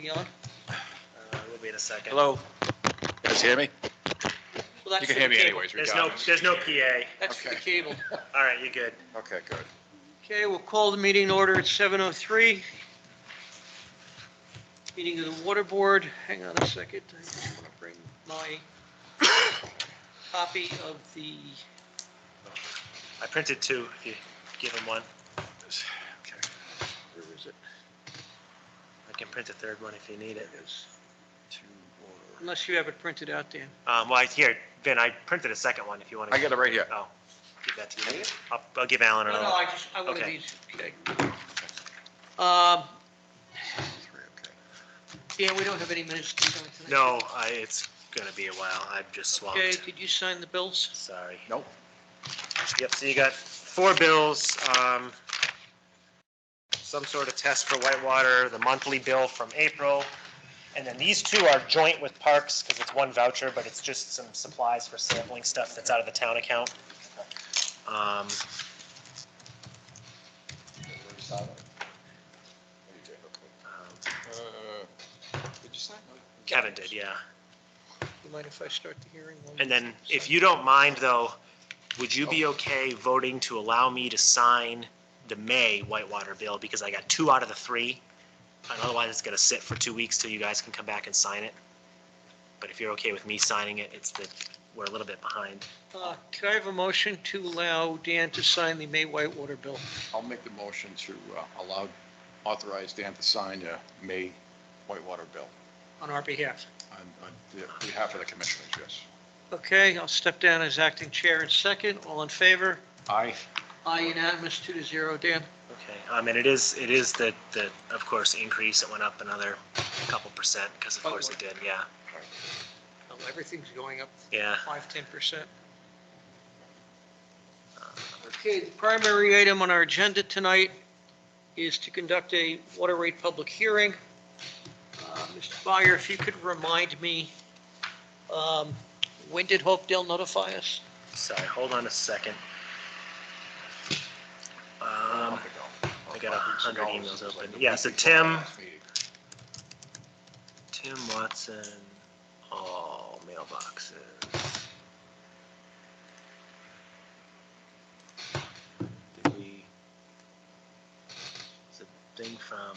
You on? We'll be in a second. Hello? You guys hear me? Well, that's You can for hear the me cable. anyways, There's regardless. no PA. That's for the Okay. cable. All right, you're good. Okay, good. Okay, we'll call the meeting in order at 7:03. Meeting of the Water Board. Hang on a second. I just want to bring my copy of the, I printed two, if you give him one. Okay. where is it? I can print a third one if you need it. There it is. Two water. Unless you have it printed out, Dan. Well, here, Ben, I printed a second one if you want to. I got it right here. Oh, give that to you. I'll give Alan No, another no, one. I wanted Okay. these. Okay. Three, okay. Dan, we don't have any minutes to sign tonight. No, it's gonna be a while. I'm just Okay, swamped. did you sign the bills? Sorry. Nope. Yep, so you got 4 bills, some sort of test for Whitewater, the monthly bill from April, and then these two are joint with Parks because it's one voucher, but it's just some supplies for sampling stuff that's out of the town account. Everybody sign it? Oh, you did, okay. Did you sign? Kevin did, yeah. You mind if I start the hearing? while And you then if sign? you don't mind though, would you be okay voting to allow me to sign the May Whitewater bill because I got 2 out of the 3? And otherwise it's gonna sit for 2 weeks till you guys can come back and sign it. But if you're okay with me signing it, it's that we're a little bit behind. Can I have a motion to allow Dan to sign the May Whitewater bill? I'll make the motion to authorize Dan to sign the May Whitewater bill On our behalf. on behalf of the commissioners, yes. Okay, I'll step down as acting chair in second. All in favor? Aye. Aye, unanimous, 2-0. Dan? Okay, and it is the, of course, increase. It went up another couple percent because of course it did, yeah. Oh, everything's going up Yeah. 5-10%. Okay, the primary item on our agenda tonight is to conduct a water rate public hearing. Mr. Byer, if you could remind me, when did Hopedale notify us? Sorry, hold on a second. I got 100 emails open. Yeah, so Tim Watson, all mailboxes. Did we, it's a thing from,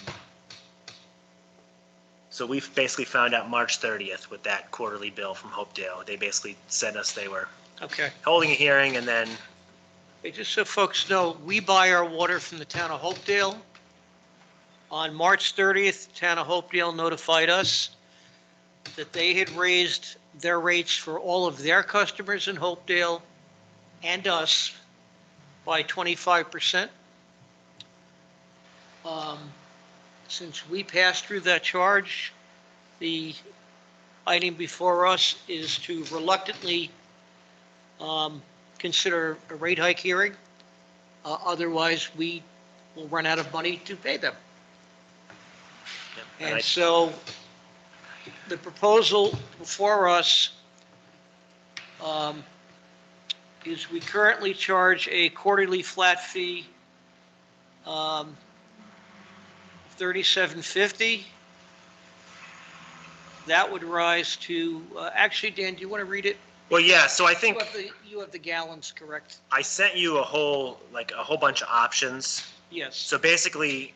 so we basically found out March 30th with that quarterly bill from Hopedale. They basically sent us they were Okay. holding a hearing and then, Hey, just so folks know, we buy our water from the town of Hopedale. On March 30th, the town of Hopedale notified us that they had raised their rates for all of their customers in Hopedale and us by 25%. Since we passed through that charge, the item before us is to reluctantly consider a rate hike hearing. Otherwise, we will run out of money to pay them. and And so the proposal before us is we currently charge a quarterly flat fee, $37.50. That would rise to, actually, Dan, do you want to read it? well, yeah, so I think You have the gallons, correct? I sent you a whole bunch of options. Yes. So basically,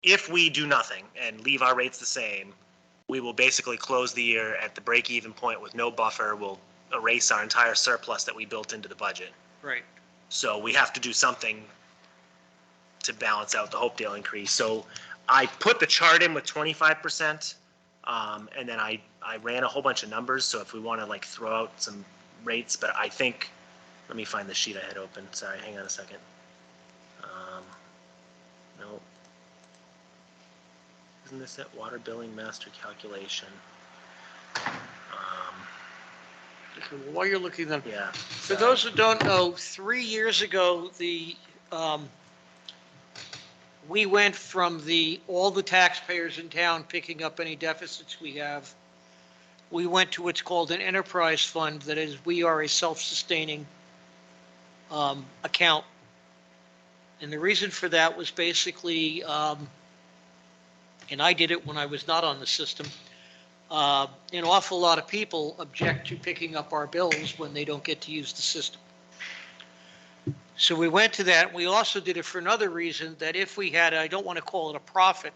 if we do nothing and leave our rates the same, we will basically close the year at the break-even point with no buffer. We'll erase our entire surplus that we built into the budget. Right. So we have to do something to balance out the Hopedale increase. So I put the chart in with 25%, and then I ran a whole bunch of numbers. So if we want to like throw out some rates, but I think, let me find the sheet I had open. Sorry, hang on a second. No. Isn't this that water billing master calculation? Okay, well, while you're looking at, Yeah. for those who don't know, 3 years ago, we went from all the taxpayers in town picking up any deficits we have. We went to what's called an enterprise fund, that is, we are a self-sustaining account. And the reason for that was basically and I did it when I was not on the system, an awful lot of people object to picking up our bills when they don't get to use the system. So we went to that. We also did it for another reason, that if we had, I don't want to call it a profit,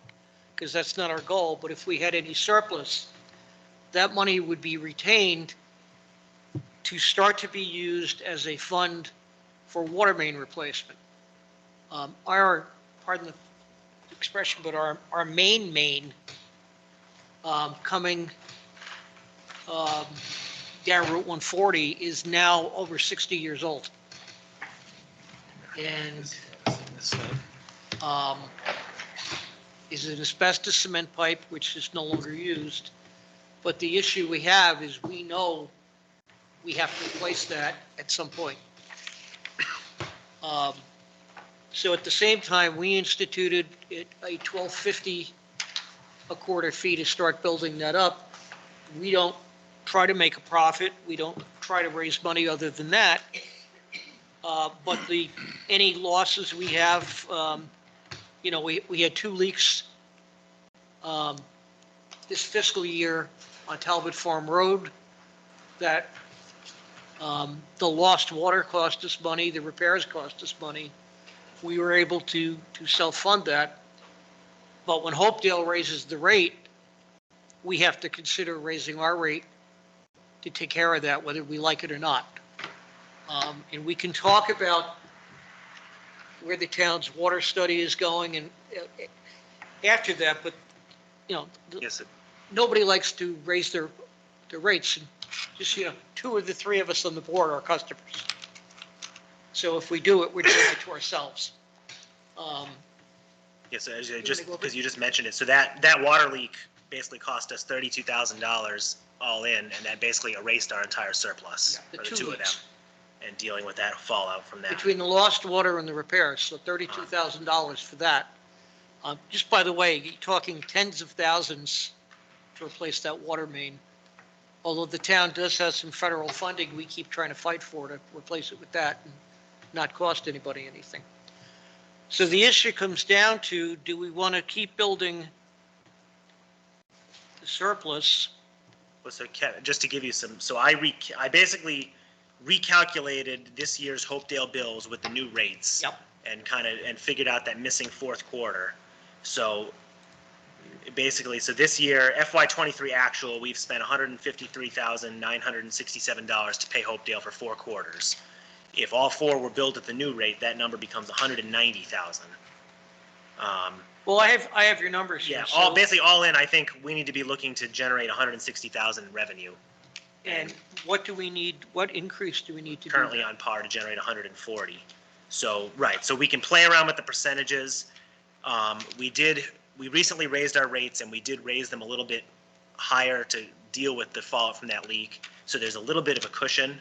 because that's not our goal, but if we had any surplus, that money would be retained to start to be used as a fund for water main replacement. Our, pardon the expression, but our main coming down Route 140 is now over 60 years old. And is an asbestos cement pipe, which is no longer used. But the issue we have is we know we have to replace that at some point. So at the same time, we instituted a $12.50 a quarter fee to start building that up. We don't try to make a profit. We don't try to raise money other than that. But any losses we have, we had 2 leaks this fiscal year on Talbot Farm Road that the lost water cost us money, the repairs cost us money. We were able to self-fund that. But when Hopedale raises the rate, we have to consider raising our rate to take care of that, whether we like it or not. And we can talk about where the town's water study is going and after that, but, Yes, nobody likes to raise their rates. And just, 2 of the 3 of us on the board are customers. So if we do it, we're doing it to ourselves. yes, because you just mentioned it. So that water leak basically cost us $32,000 all in, and that basically erased our entire surplus The for the 2 2 of them, leaks. and dealing with that fallout from that. Between the lost water and the repairs, so $32,000 for that. Just by the way, you're talking tens of thousands to replace that water main. Although the town does have some federal funding, we keep trying to fight for to replace it with that and not cost anybody anything. So the issue comes down to, do we want to keep building the surplus? Well, so Kevin, just to give you some, so I basically recalculated this year's Hopedale bills with the new rates. Yep. And figured out that missing 4th quarter. So basically, so this year, FY23 actual, we've spent $153,967 to pay Hopedale for 4 quarters. If all 4 were billed at the new rate, that number becomes $190,000. Well, I have your numbers here. Yeah, basically all in, I think we need to be looking to generate $160,000 in revenue. And what do we need, what increase do we need to do? Currently on par to generate 140. So, right, so we can play around with the percentages. We recently raised our rates, and we did raise them a little bit higher to deal with the fallout from that leak. So there's a little bit of a cushion.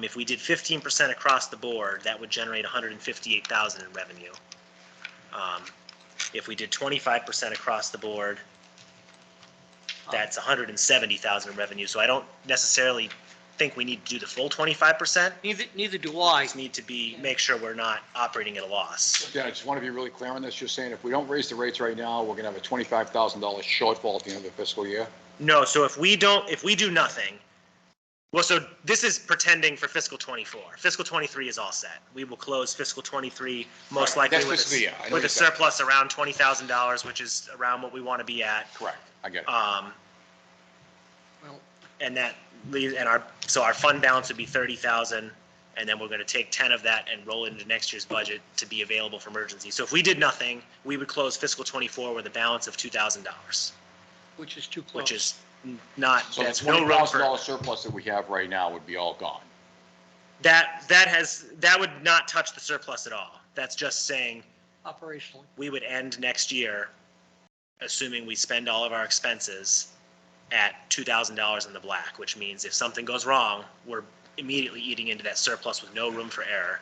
If we did 15% across the board, that would generate 158,000 in revenue. If we did 25% across the board, that's 170,000 in revenue. So I don't necessarily think we need to do the full 25%. Neither do I. Just need to make sure we're not operating at a loss. Yeah, I just want to be really clear on this. You're saying if we don't raise the rates right now, we're going to have a $25,000 shortfall at the end of the fiscal year? No, so if we do nothing, well, so this is pretending for fiscal 24. Fiscal 23 is all set. We will close fiscal 23 most Right, likely that's with fiscal year. I know with a you said. surplus around $20,000, which is around what we want to be at. Correct, I get it. Well, And that leaves, so our fund balance would be 30,000, and then we're going to take 10 of that and roll it into next year's budget to be available for emergency. So if we did nothing, we would close fiscal 24 with a balance of $2,000, which is too close. which is not, So the that's no room for. $20,000 surplus that we have right now would be all gone. That would not touch the surplus at all. That's just saying Operationally. we would end next year, assuming we spend all of our expenses, at $2,000 in the black, which means if something goes wrong, we're immediately eating into that surplus with no room for error.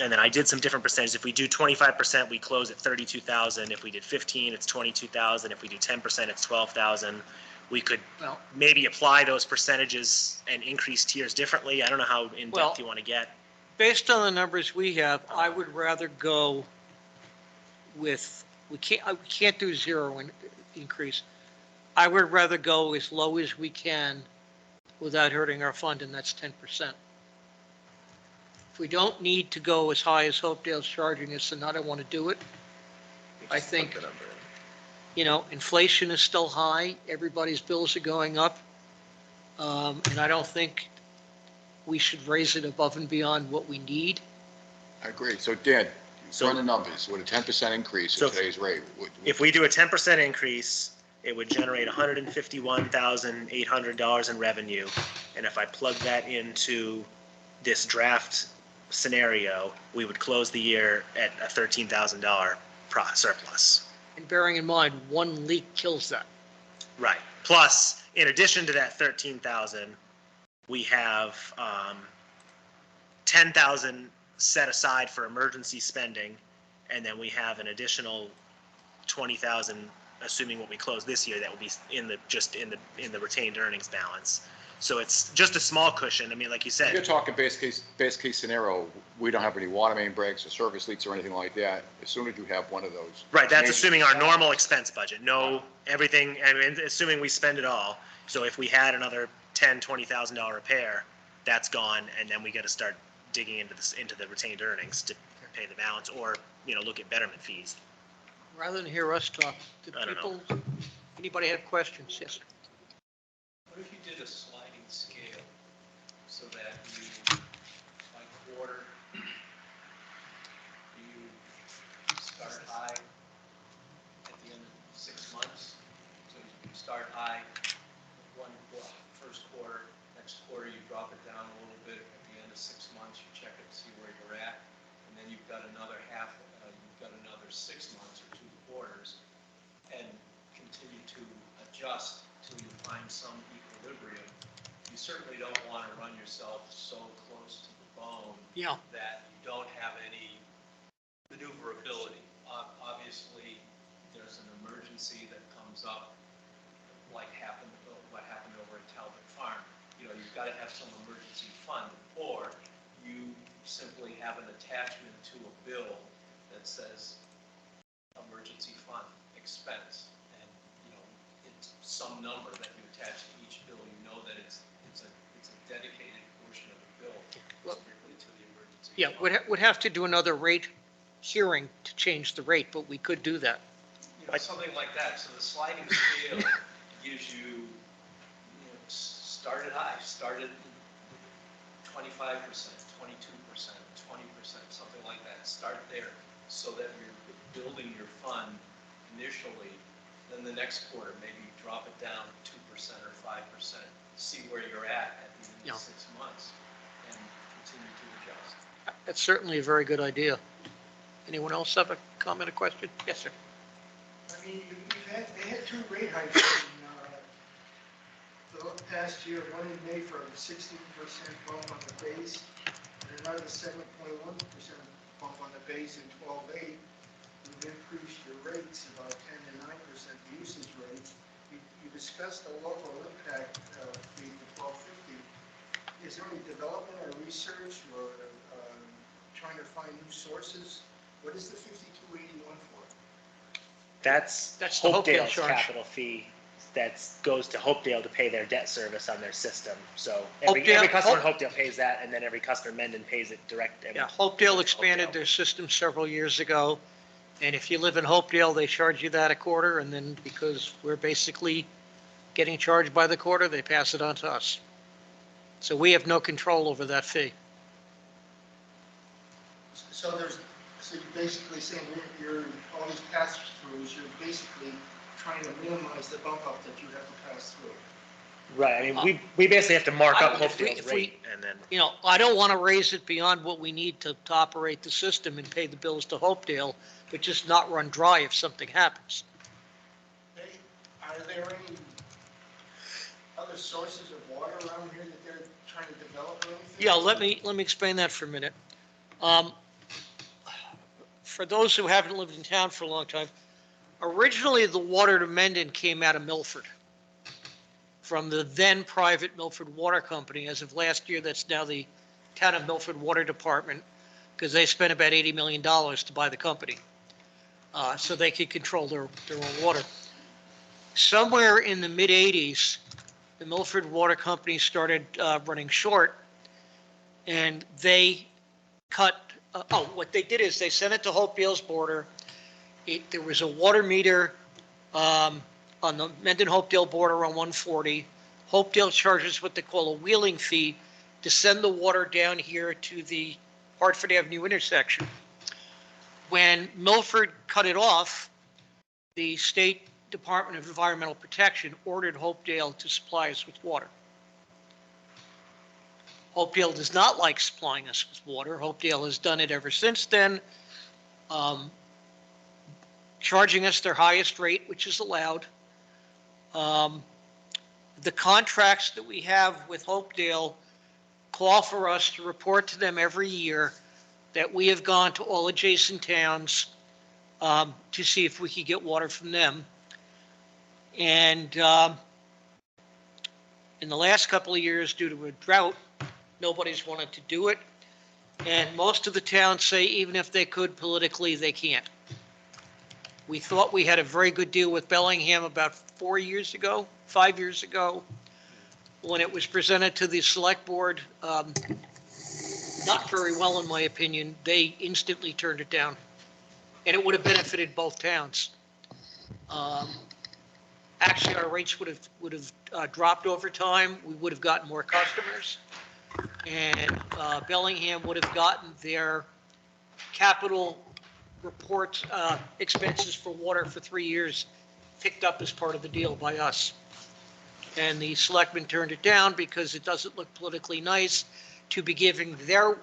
And then I did some different percentages. If we do 25%, we close at 32,000. If we did 15, it's 22,000. If we do 10%, it's 12,000. We could Well, maybe apply those percentages and increase tiers differently. I don't know how in Well- depth you want to get. based on the numbers we have, I would rather go with We can't do zero increase. I would rather go as low as we can without hurting our fund, and that's 10%. If we don't need to go as high as Hopedale's charging us, then I don't want to do it. I think, inflation is still high, everybody's bills are going up. And I don't think we should raise it above and beyond what we need. I agree. So Dan, So- run the numbers, with a 10% increase So in today's rate. If we do a 10% increase, it would generate $151,800 in revenue. And if I plug that into this draft scenario, we would close the year at a $13,000 surplus. And bearing in mind, one leak kills that. Right. Plus, in addition to that 13,000, we have 10,000 set aside for emergency spending, and then we have an additional 20,000, assuming what we close this year, that will be in the retained earnings balance. So it's just a small cushion. I mean, like you You're said, talking best case scenario, we don't have any water main breaks or service leaks or anything like that. As soon as you have one of those. right, that's major assuming our normal disasters. expense budget, no, everything, I mean, assuming we spend it all. So if we had another $10,000-$20,000 repair, that's gone, and then we got to start digging into the retained earnings to pay the balance, or, look at betterment fees. Rather than hear us talk, do I don't know. people, anybody have questions? Yes. What if you did a sliding scale so that you, by quarter, you start high at the end of 6 months? So you start high first quarter, next quarter you drop it down a little bit. At the end of 6 months, you check it to see where you're at. And then you've got another 6 months or 2 quarters, and continue to adjust till you find some equilibrium. You certainly don't want to run yourself so close to the bone Yeah. that you don't have any maneuverability. Obviously, there's an emergency that comes up, like what happened over at Talbot Farm. You've got to have some emergency fund, or you simply have an attachment to a bill that says emergency fund expense, and it's some number that you attach to each bill. That it's a dedicated portion of the bill strictly to the emergency Yeah, fund. would have to do another rate hearing to change the rate, but we could do that. Something like that. So the sliding scale gives you, started high, started 25%, 22%, 20%, something like that. Start there so that you're building your fund initially. Then the next quarter, maybe drop it down 2% or 5%. See where you're at the end of 6 months, and continue to adjust. That's certainly a very good idea. Anyone else have a comment or question? Yes, sir. I mean, they had 2 rate hikes in the past year, one in May for a 16% bump on the base, and another 7.1% bump on the base in 12/8. You've increased your rates about 10 to 9% usage rate. You discussed the local impact fee for 1250. Is there any development or research or trying to find new sources? What is the 5281 for? That's the Hopedale Hopedale's charge. capital fee that goes to Hopedale to pay their debt service on their system. So every Hopedale- customer in Hopedale pays that, and then every customer in Mendon pays it direct. Yeah, Hopedale expanded their system several years ago, and if you live in Hopedale, they charge you that a quarter, and then because we're basically getting charged by the quarter, they pass it on to us. So we have no control over that fee. So you're basically saying you're all these pass-throughs, you're basically trying to minimize the bump up that you have to pass through. Right, I mean, we basically have to mark up If we- Hopedale's rate, and then, I don't want to raise it beyond what we need to operate the system and pay the bills to Hopedale, but just not run dry if something happens. Are there any other sources of water around here that they're trying to develop or anything? Yeah, let me explain that for a minute. For those who haven't lived in town for a long time, originally the water to Mendon came out of Milford, from the then private Milford Water Company. As of last year, that's now the Town of Milford Water Department, because they spent about $80 million to buy the company. so they could control their own water. Somewhere in the mid-'80s, the Milford Water Company started running short, and they cut, what they did is they sent it to Hopedale's border. There was a water meter on the Mendon-Hopedale border on 140. Hopedale charges what they call a wheeling fee to send the water down here to the Hartford Avenue intersection. When Milford cut it off, the State Department of Environmental Protection ordered Hopedale to supply us with water. Hopedale does not like supplying us with water. Hopedale has done it ever since then, charging us their highest rate, which is allowed. The contracts that we have with Hopedale call for us to report to them every year that we have gone to all adjacent towns to see if we could get water from them. And in the last couple of years, due to a drought, nobody's wanted to do it. And most of the towns say even if they could politically, they can't. We thought we had a very good deal with Bellingham about 5 years ago, when it was presented to the select board. Not very well, in my opinion. They instantly turned it down, and it would have benefited both towns. Actually, our rates would have dropped over time. We would have gotten more customers, and Bellingham would have gotten their capital reports, expenses for water for 3 years picked up as part of the deal by us. And the selectmen turned it down because it doesn't look politically nice to be giving their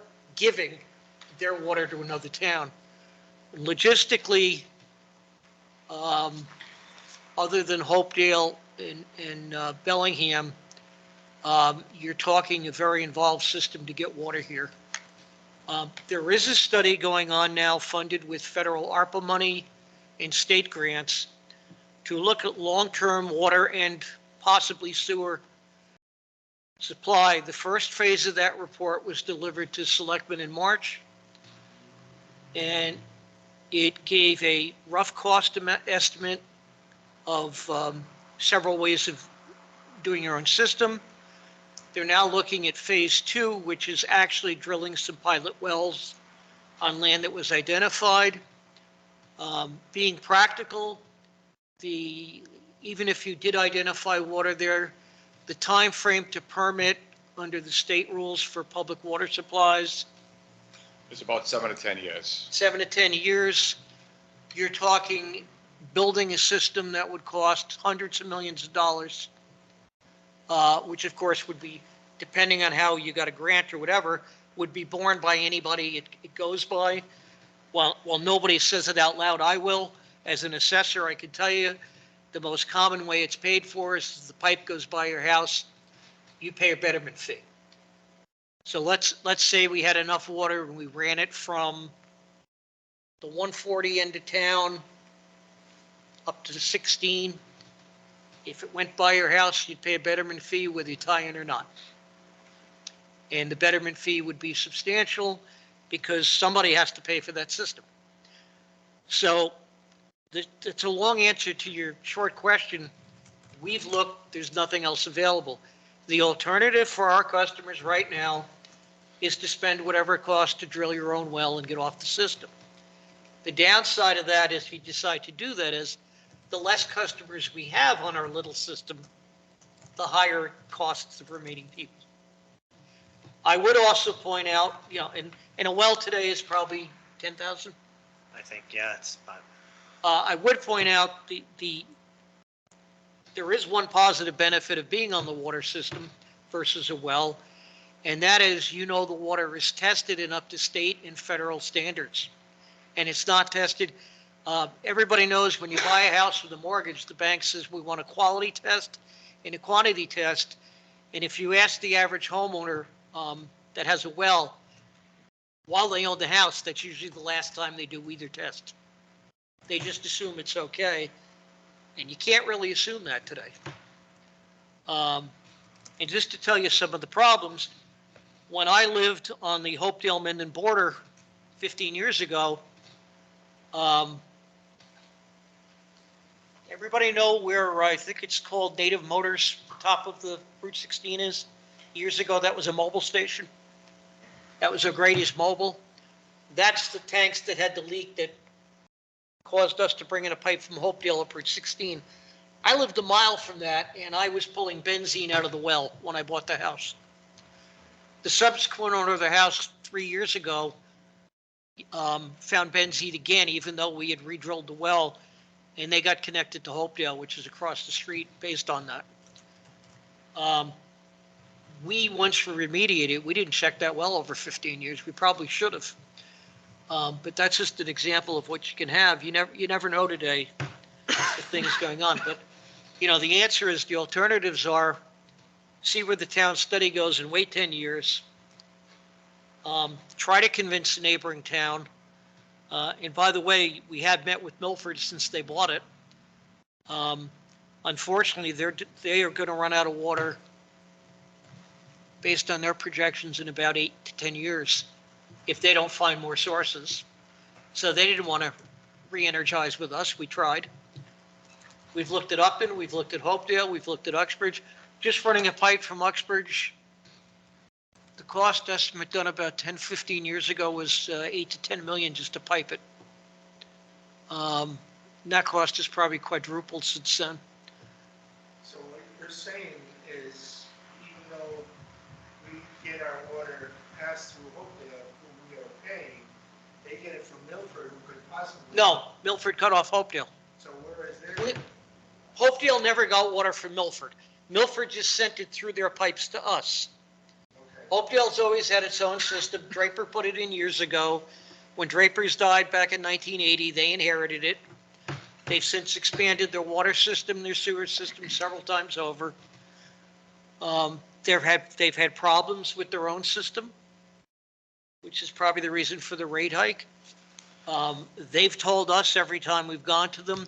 water to another town. Logistically, other than Hopedale and Bellingham, you're talking a very involved system to get water here. There is a study going on now funded with federal ARPA money and state grants to look at long-term water and possibly sewer supply. The first phase of that report was delivered to selectmen in March, and it gave a rough cost estimate of several ways of doing your own system. They're now looking at phase 2, which is actually drilling some pilot wells on land that was identified. Being practical, even if you did identify water there, the time frame to permit under the state rules for public water supplies, It's about 7 to 10 years. 7 to 10 years. You're talking building a system that would cost hundreds of millions of dollars, which of course would be, depending on how you got a grant or whatever, would be borne by anybody it goes by. While nobody says it out loud, I will. As an assessor, I can tell you the most common way it's paid for is the pipe goes by your house, you pay a betterment fee. So let's say we had enough water and we ran it from the 140 end of town up to the 16. If it went by your house, you'd pay a betterment fee whether you tie in or not. And the betterment fee would be substantial because somebody has to pay for that system. So it's a long answer to your short question. We've looked, there's nothing else available. The alternative for our customers right now is to spend whatever it costs to drill your own well and get off the system. The downside of that is if you decide to do that is the less customers we have on our little system, the higher costs of remaining people. I would also point out, and a well today is probably 10,000. I think, yeah, it's about. I would point out there is one positive benefit of being on the water system versus a well, and that is, the water is tested and up to state and federal standards. And it's not tested. Everybody knows when you buy a house with a mortgage, the bank says we want a quality test and a quantity test. And if you ask the average homeowner that has a well, while they own the house, that's usually the last time they do either test. They just assume it's okay. And you can't really assume that today. And just to tell you some of the problems, when I lived on the Hopedale-Mendon border 15 years ago, Everybody know where, I think it's called Native Motors, top of the Route 16 is? Years ago, that was a mobile station. That was O'Grady's Mobile. That's the tanks that had the leak that caused us to bring in a pipe from Hopedale up Route 16. I lived a mile from that, and I was pulling benzene out of the well when I bought the house. The subsequent owner of the house 3 years ago found benzene again, even though we had re-drilled the well, and they got connected to Hopedale, which is across the street based on that. Once we remediated, we didn't check that well over 15 years. We probably should have. But that's just an example of what you can have. You never know today the things going on. But, the answer is the alternatives are see where the town study goes and wait 10 years. Try to convince the neighboring town. And by the way, we have met with Milford since they bought it. Unfortunately, they are going to run out of water based on their projections in about 8 to 10 years if they don't find more sources. So they didn't want to re-energize with us. We tried. We've looked at Upton, we've looked at Hopedale, we've looked at Uxbridge. Just running a pipe from Uxbridge, the cost estimate done about 10, 15 years ago was 8 to 10 million just to pipe it. That cost has probably quadrupled since then. So what you're saying is, even though we get our water passed through Hopedale, who we are paying, they get it from Milford, who could possibly. No, Milford cut off Hopedale. So where is their? Hopedale never got water from Milford. Milford just sent it through their pipes to us. Okay. Hopedale's always had its own system. Draper put it in years ago. When Draper's died back in 1980, they inherited it. They've since expanded their water system, their sewer system several times over. They've had problems with their own system, which is probably the reason for the rate hike. They've told us every time we've gone to them,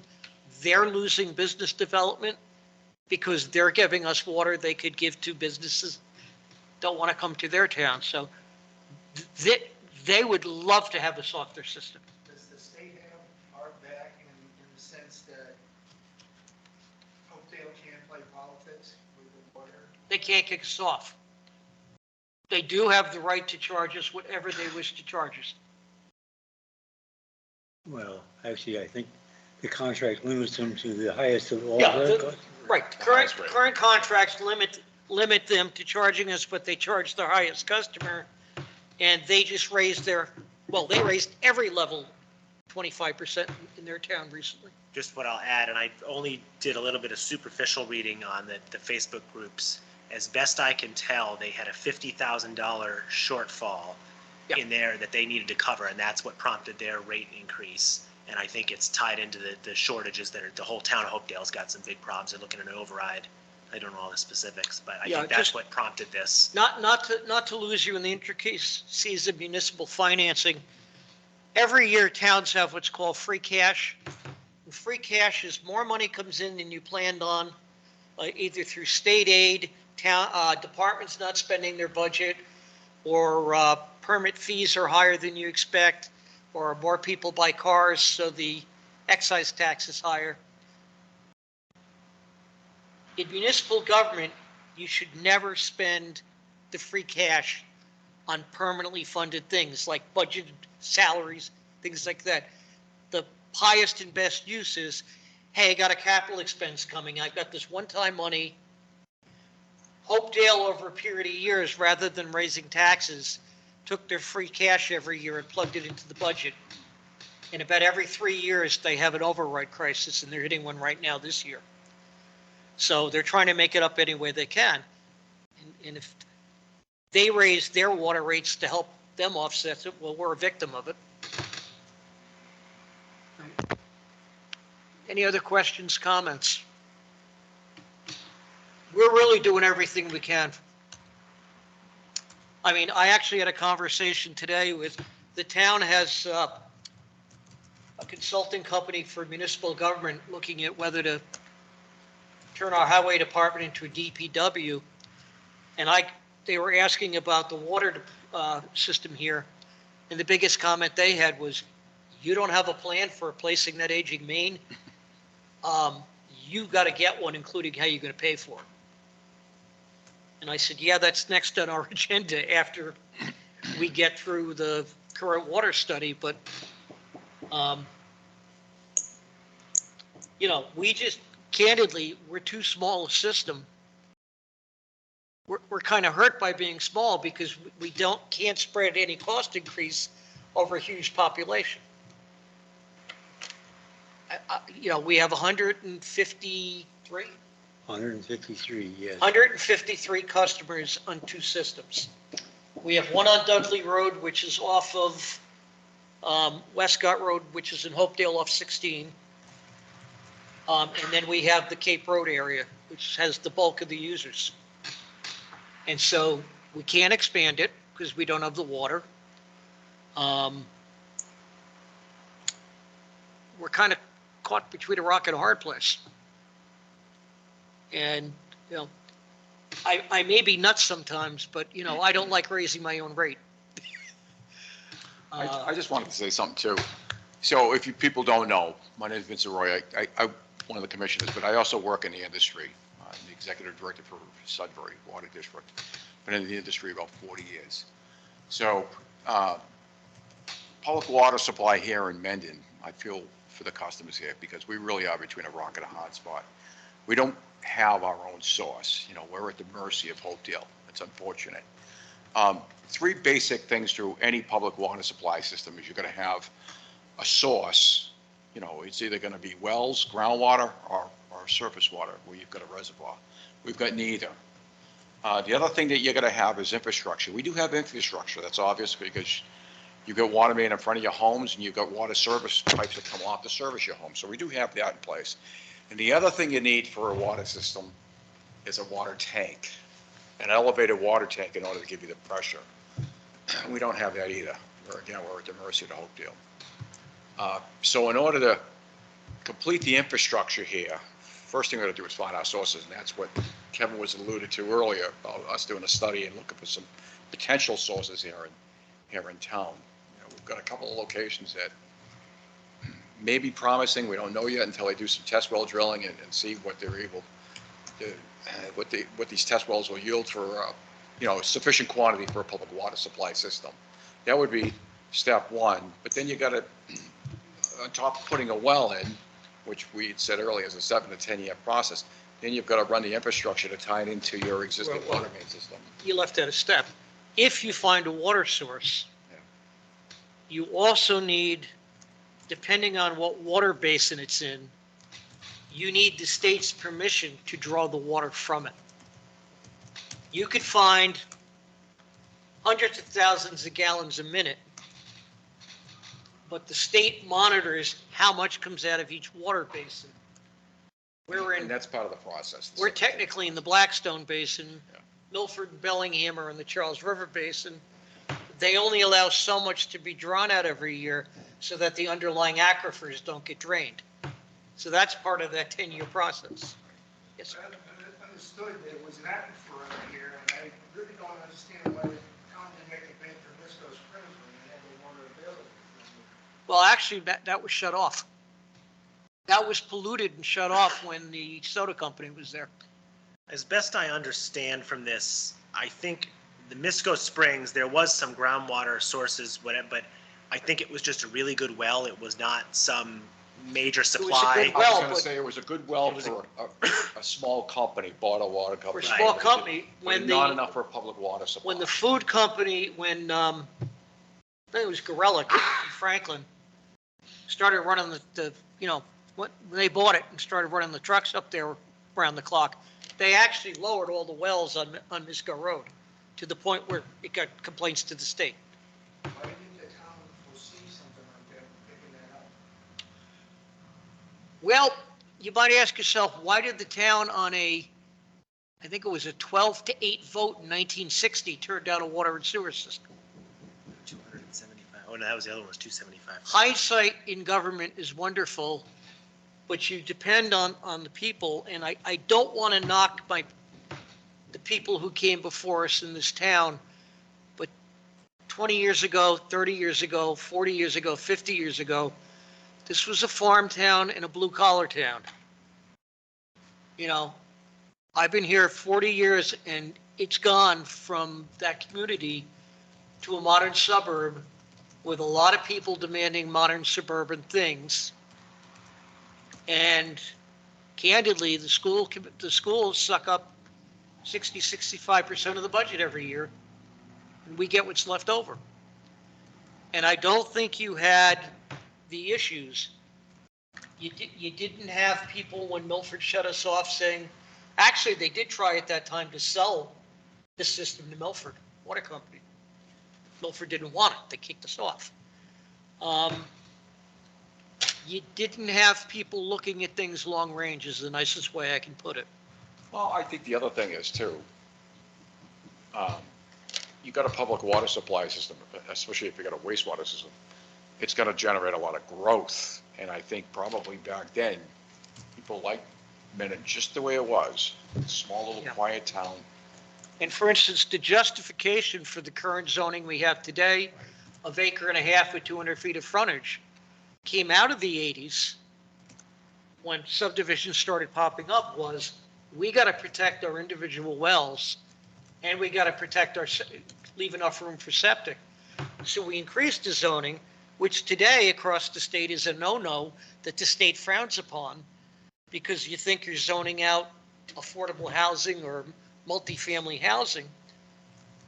they're losing business development because they're giving us water they could give to businesses don't want to come to their town. So they would love to have us off their system. Does the state have our back in the sense that Hopedale can't play politics with the water? They can't kick us off. They do have the right to charge us whatever they wish to charge us. Well, actually, I think the contract limits them to the highest of all Yeah, their the- costs. Right, current contracts limit them to charging us what they charge their highest customer, and they just raised they raised every level 25% in their town recently. Just what I'll add, and I only did a little bit of superficial reading on the Facebook groups. As best I can tell, they had a $50,000 shortfall Yeah. in there that they needed to cover, and that's what prompted their rate increase. And I think it's tied into the shortages that the whole town of Hopedale's got some big problems. They're looking at an override. I don't know all the specifics, but I Yeah, think that's just- what prompted this. Not to lose you in the intricacies of municipal financing. Every year, towns have what's called free cash. And free cash is more money comes in than you planned on, either through state aid, town departments not spending their budget, or permit fees are higher than you expect, or more people buy cars, so the excise tax is higher. In municipal government, you should never spend the free cash on permanently funded things like budgeted salaries, things like that. The highest and best use is, hey, I got a capital expense coming. I've got this one-time money. Hopedale, over a period of years, rather than raising taxes, took their free cash every year and plugged it into the budget. And about every 3 years, they have an override crisis, and they're hitting one right now this year. So they're trying to make it up any way they can. And if they raise their water rates to help them offset it, well, we're a victim of it. Any other questions, comments? We're really doing everything we can. I mean, I actually had a conversation today with, the town has a consulting company for municipal government looking at whether to turn our highway department into a DPW. And they were asking about the water system here. And the biggest comment they had was, you don't have a plan for replacing that aging main? you got to get one, including how you're going to pay for it. And I said, yeah, that's next on our agenda after we get through the current water study, but, you know, we just, candidly, we're too small a system. We're kind of hurt by being small because we can't spread any cost increase over a huge population. You know, we have 153 153, yes. 153 customers on 2 systems. We have one on Dudley Road, which is off of Westcott Road, which is in Hopedale off 16. And then we have the Cape Road area, which has the bulk of the users. And so we can't expand it because we don't have the water. We're kind of caught between a rock and a hard place. And, you know, I may be nuts sometimes, but, you know, I don't like raising my own rate. I just wanted to say something too. So if you people don't know, my name is Vincent Roy. I'm one of the commissioners, but I also work in the industry. I'm the executive director for Sudbury Water District. Been in the industry about 40 years. So public water supply here in Mendon, I feel for the customers here because we really are between a rock and a hard spot. We don't have our own source. You know, we're at the mercy of Hopedale. It's unfortunate. 3 basic things through any public water supply system is you're going to have a source. You know, it's either going to be wells, groundwater, or surface water where you've got a reservoir. We've got neither. The other thing that you're going to have is infrastructure. We do have infrastructure. That's obvious because you've got water main in front of your homes and you've got water service pipes that come off to service your home. So we do have that in place. And the other thing you need for a water system is a water tank, an elevated water tank in order to give you the pressure. We don't have that either. We're at the mercy of Hopedale. So in order to complete the infrastructure here, first thing we're going to do is find our sources, and that's what Kevin was alluded to earlier about us doing a study and looking for some potential sources here in town. You know, we've got a couple of locations that may be promising. We don't know yet until they do some test well drilling and see what they're able to, what these test wells will yield for, you know, sufficient quantity for a public water supply system. That would be step one. But then you got to, on top of putting a well in, which we had said earlier is a 7 to 10 year process, then you've got to run the infrastructure to tie it into your existing water main system. You left out a step. If you find a water source, Yeah. you also need, depending on what water basin it's in, you need the state's permission to draw the water from it. You could find hundreds of thousands of gallons a minute, but the state monitors how much comes out of each water basin. And that's part of the process. We're technically in the Blackstone Basin. Yeah. Milford and Bellingham are in the Charles River Basin. They only allow so much to be drawn out every year so that the underlying aquifers don't get drained. So that's part of that 10-year process. Yes, sir. I understood there was an aquifer out here, and I really don't understand why the town didn't make a bid for Misco Springs when they had the water available. Well, actually, that was shut off. That was polluted and shut off when the soda company was there. As best I understand from this, I think the Misco Springs, there was some groundwater sources, whatever, but I think it was just a really good well. It was not some major was a good supply. I was well, going to but- say it was a good well It was for a small company, bottled water For a company. small company, But when not the, enough for a public water supply. when the food company, when, I think it was Gorilla in Franklin, started running the, you know, when they bought it and started running the trucks up there around the clock, they actually lowered all the wells on Misco Road to the point where it got complaints to the state. Why didn't the town foresee something like that and picking that up? Well, you might ask yourself, why did the town on I think it was a 12-8 vote in 1960 turn down a water and sewer system? 275. Oh, no, that was the other one, was 275. Hindsight in government is wonderful, but you depend on the people, and I don't want to knock the people who came before us in this town, but 20 years ago, 30 years ago, 40 years ago, 50 years ago, this was a farm town and a blue-collar town. You know, I've been here 40 years and it's gone from that community to a modern suburb with a lot of people demanding modern suburban things. And candidly, the schools suck up 65% of the budget every year, and we get what's left over. And I don't think you had the issues. You didn't have people when Milford shut us off saying, actually, they did try at that time to sell the system to Milford Water Company. Milford didn't want it. They kicked us off. You didn't have people looking at things long range is the nicest way I can put it. Well, I think the other thing is too, you got a public water supply system, especially if you got a wastewater system, it's gonna generate a lot of growth. And I think probably back then, people liked Mendon just the way it was, small little Yeah. quiet town. And for instance, the justification for the current zoning we have today of 1.5 acres with 200 feet of frontage came out of the 80s when subdivisions started popping up was we got to protect our individual wells and we got to protect leave enough room for septic. So we increased the zoning, which today across the state is a no-no that the state frowns upon because you think you're zoning out affordable housing or multifamily housing.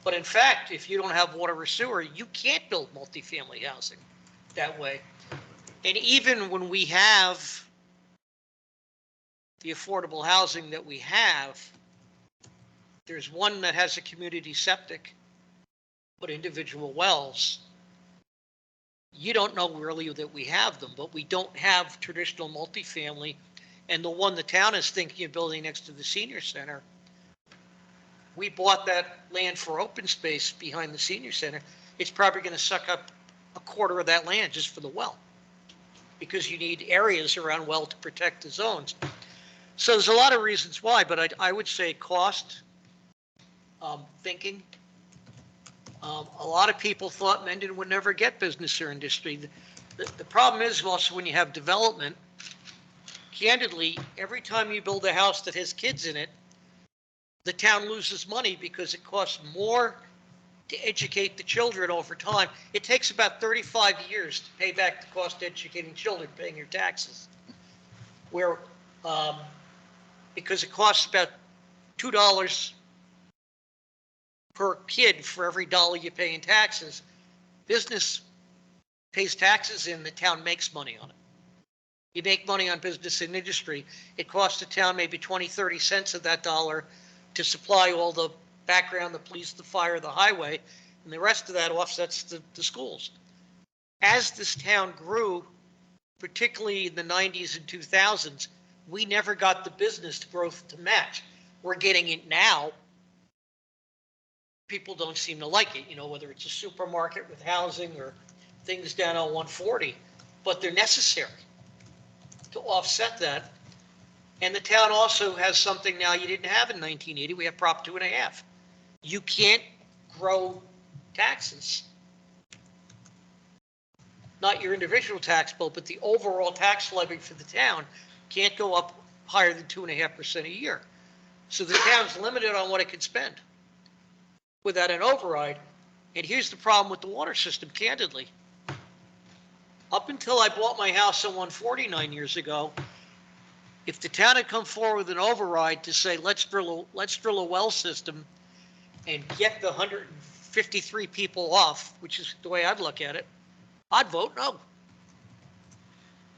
But in fact, if you don't have water or sewer, you can't build multifamily housing that way. And even when we have the affordable housing that we have, there's one that has a community septic, but individual wells. You don't know really that we have them, but we don't have traditional multifamily. And the one the town is thinking of building next to the senior center, we bought that land for open space behind the senior center. It's probably going to suck up 1/4 of that land just for the well, because you need areas around well to protect the zones. So there's a lot of reasons why, but I would say cost, thinking. A lot of people thought Mendon would never get business or industry. The problem is also when you have development, candidly, every time you build a house that has kids in it, the town loses money because it costs more to educate the children over time. It takes about 35 years to pay back the cost of educating children, paying your taxes. Where, because it costs about $2 per kid for every dollar you pay in taxes. Business pays taxes in, the town makes money on it. You make money on business and industry. It costs the town maybe 20, 30 cents of that dollar to supply all the background, the police, the fire, the highway, and the rest of that offsets the schools. As this town grew, particularly in the 90s and 2000s, we never got the business growth to match. We're getting it now. People don't seem to like it, whether it's a supermarket with housing or things down on 140, but they're necessary to offset that. And the town also has something now you didn't have in 1980. We have Prop 2.5. You can't grow taxes. Not your individual tax bill, but the overall tax levy for the town can't go up higher than 2.5% a year. So the town's limited on what it can spend without an override. And here's the problem with the water system, candidly. Up until I bought my house on 149 years ago, if the town had come forward with an override to say, let's drill a well system and get the 153 people off, which is the way I'd look at it, I'd vote no.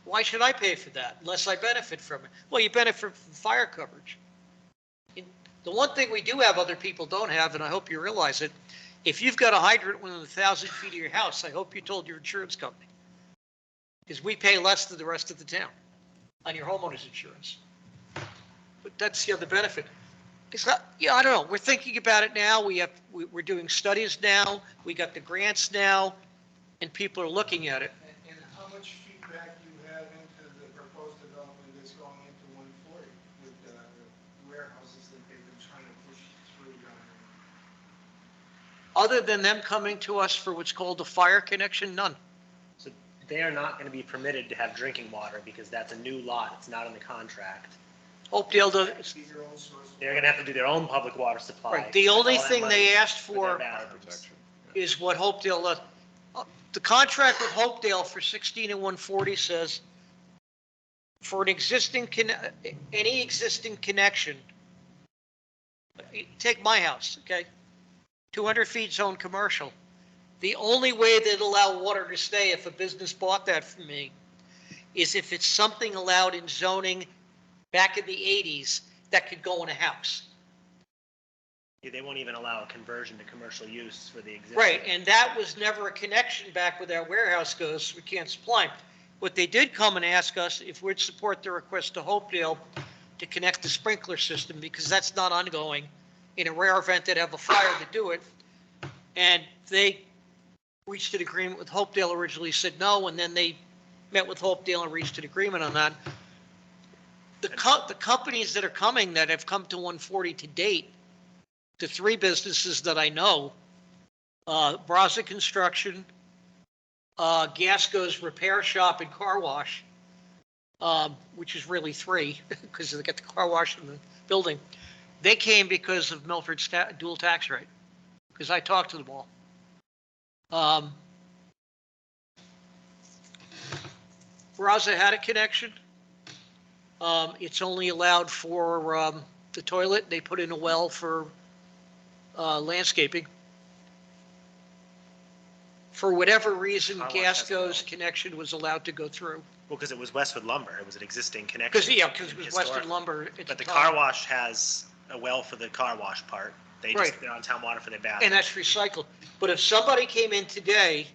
Why should I pay for that unless I benefit from it? Well, you benefit from fire coverage. The one thing we do have other people don't have, and I hope you realize it, if you've got a hydrant within 1,000 feet of your house, I hope you told your insurance company. Because we pay less than the rest of the town on your homeowner's insurance. But that's the other benefit. It's not, I don't know. We're thinking about it now. We're doing studies now. We got the grants now, and people are looking at it. And how much feedback do you have into the proposed development that's going into 140 with the warehouses that they've been trying to push through down there? Other than them coming to us for what's called a fire connection, none. So they are not going to be permitted to have drinking water because that's a new lot. It's not in the contract. Hopedale does, Be your own source of They're gonna have to do their own public water supply. right, the only All that thing money they asked for for their bathrooms. Protection. is what Hopedale, the contract with Hopedale for 16 and 140 says, for an existing, any existing connection, take my house, okay? 200 feet zone commercial. The only way they'd allow water to stay if a business bought that from me is if it's something allowed in zoning back in the 80s that could go in a house. Yeah, they won't even allow a conversion to commercial use for the existing. Right, and that was never a connection back where that warehouse goes, we can't supply them. What they did come and ask us if we'd support the request to Hopedale to connect the sprinkler system, because that's not ongoing. In a rare event they'd have a fire to do it. And they reached an agreement with Hopedale, originally said no, and then they met with Hopedale and reached an agreement on that. The companies that are coming, that have come to 140 to date, the three businesses that I know, Braza Construction, Gasco's Repair Shop and Car Wash, which is really three, because they got the car wash in the building. They came because of Milford's dual tax rate, because I talked to them all. Braza had a connection. It's only allowed for the toilet. They put in a well for landscaping. For whatever reason, Car wash has a well. Gasco's connection was allowed to go through. Well, because it was Westwood Lumber, it was an existing connection. Because it was Western historically. Lumber at the But the time. car wash has a well for the car wash part. Right. They're on town water for their And bathroom. that's recycled. But if somebody came in today,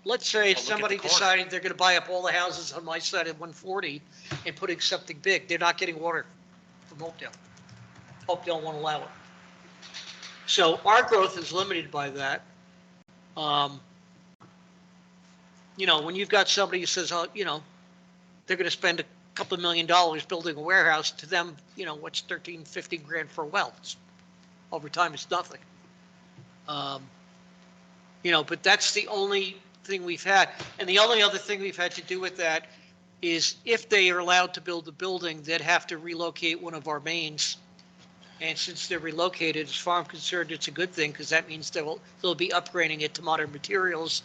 let's say at the somebody corner. decided they're gonna buy up all the houses on my side at 140 and putting something big, they're not getting water from Hopedale. Hopedale won't allow it. So our growth is limited by that. When you've got somebody who says, they're gonna spend a couple of $1 million building a warehouse, to them, what's 13, 15 grand for a well? Over time, it's nothing. But that's the only thing we've had. And the only other thing we've had to do with that is if they are allowed to build the building, they'd have to relocate one of our mains. And since they're relocated, as far as I'm concerned, it's a good thing, because that means they'll be upgrading it to modern materials,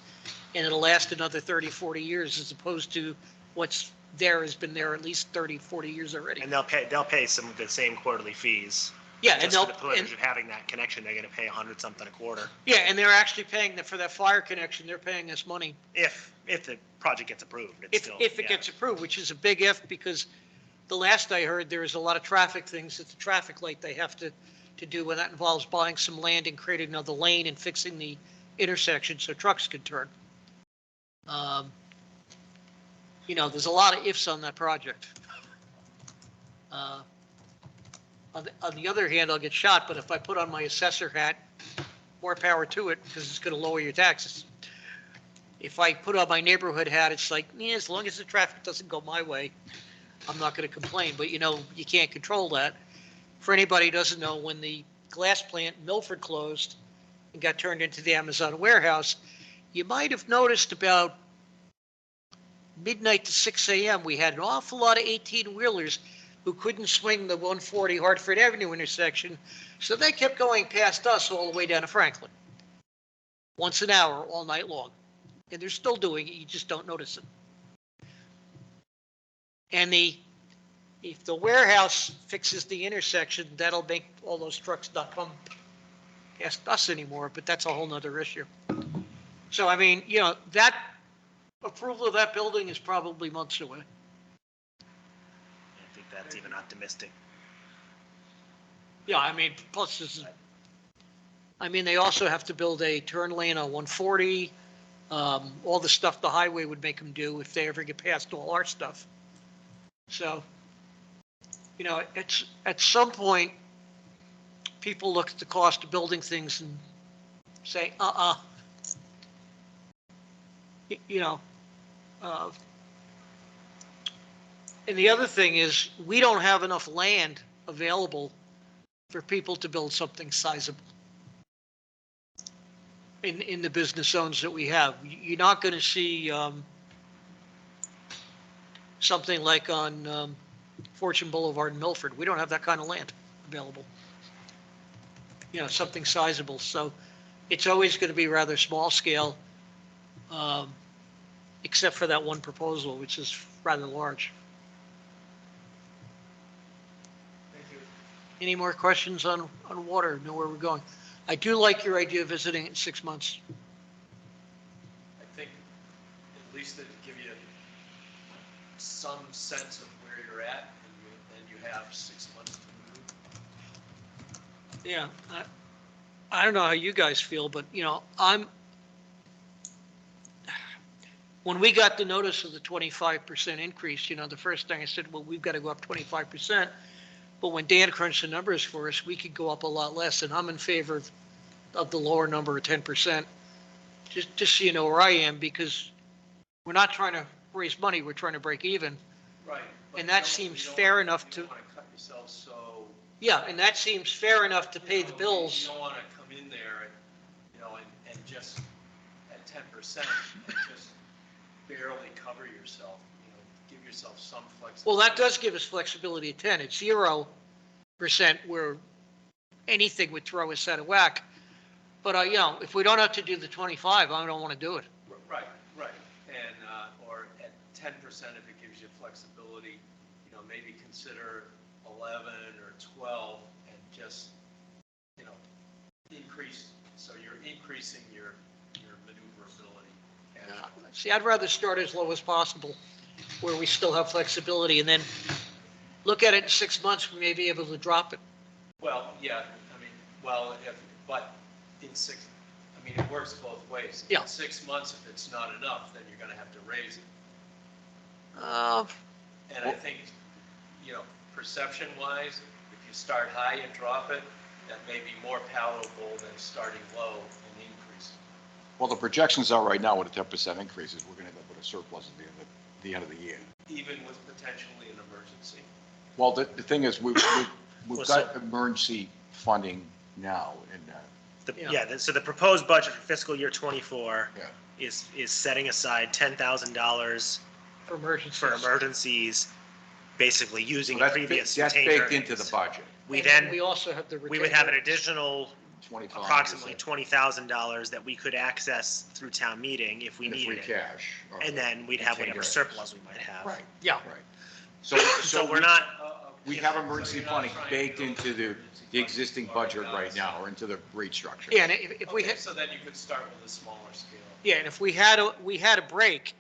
and it'll last another 30, 40 years, as opposed to what's there has been there at least 30, 40 years already. And they'll pay some of the same quarterly fees. Yeah, and Just they'll, for the privilege of having that connection, they're gonna pay 100 something a quarter. yeah, and they're actually paying for that fire connection, they're paying us money. If the project gets approved, it's still. If it yeah. gets approved, which is a big if, because the last I heard, there is a lot of traffic things at the traffic light they have to do, and that involves buying some land and creating another lane and fixing the intersection so trucks can turn. There's a lot of ifs on that project. On the other hand, I'll get shot, but if I put on my assessor hat, more power to it, because it's going to lower your taxes. If I put on my neighborhood hat, it's like, as long as the traffic doesn't go my way, I'm not going to complain. But you can't control that. For anybody who doesn't know, when the glass plant in Milford closed and got turned into the Amazon warehouse, you might have noticed about midnight to 6 a.m., we had an awful lot of 18-wheelers who couldn't swing the 140 Hartford Avenue intersection, so they kept going past us all the way down to Franklin. Once an hour, all night long. And they're still doing it, you just don't notice it. And if the warehouse fixes the intersection, that'll make all those trucks not come past us anymore, but that's a whole nother issue. So, that approval of that building is probably months away. I think that's even optimistic. Yeah, plus they also have to build a turn lane on 140, all the stuff the highway would make them do if they ever get past all our stuff. So, it's at some point, people look at the cost of building things and say, and the other thing is, we don't have enough land available for people to build something sizable in the business zones that we have. You're not going to see something like on Fortune Boulevard in Milford. We don't have that kind of land available. You know, something sizable. So it's always going to be rather small scale, except for that one proposal, which is rather large. Thank you. Any more questions on water? Know where we're going? I do like your idea of visiting in 6 months. I think at least to give you some sense of where you're at, and you have 6 months to move. Yeah, I don't know how you guys feel, but you know, when we got the notice of the 25% increase, you know, the first thing I said, well, we've got to go up 25%. But when Dan crunched the numbers for us, we could go up a lot less, and I'm in favor of the lower number of 10%. Just so you know where I am, because we're not trying to raise money, we're trying to break even. Right. but And you that don't- seems you don't- fair enough you to- don't want to cut yourself so. Yeah, and that seems fair enough to pay the You bills. don't want to come in there and, and just at 10% and just barely cover yourself, give yourself some flexibility. Well, that does give us flexibility at 10. It's 0% where anything would throw us out of whack. But, you know, if we don't have to do the 25, I don't want to do it. Right, right. And, or at 10% if it gives you flexibility, maybe consider 11 or 12 and just, increase, so you're increasing your maneuverability. And See, I'd rather start as low as possible where we still have flexibility and then look at it in 6 months, we may be able to drop it. Well, yeah, but in it works both ways. Yeah. In 6 months, if it's not enough, then you're gonna have to raise it. And I think, perception wise, if you start high and drop it, that may be more palatable than starting low and increasing. Well, the projections are right now with a 10% increases, we're going to end up with a surplus at the end of the year. Even with potentially an emergency. Well, the thing is, we've Well, got emergency funding now, and, So the proposed budget for fiscal year 24 yeah. is setting aside $10,000 For emergencies. for emergencies, basically using So that's previous that's retained baked earnings. into the budget, We And then then, we also have the. we would have an retained- additional 25. approximately $20,000 that we could access through town meeting if we in the free needed it. cash. or And then we'd have retained whatever earnings. surplus we might have. Right, Yeah. right. So So we're not, We have emergency funding baked into the existing budget right now, or into the rate structure. Yeah, and if we Okay, had, so then you could start with a smaller scale. yeah, and if we had a break,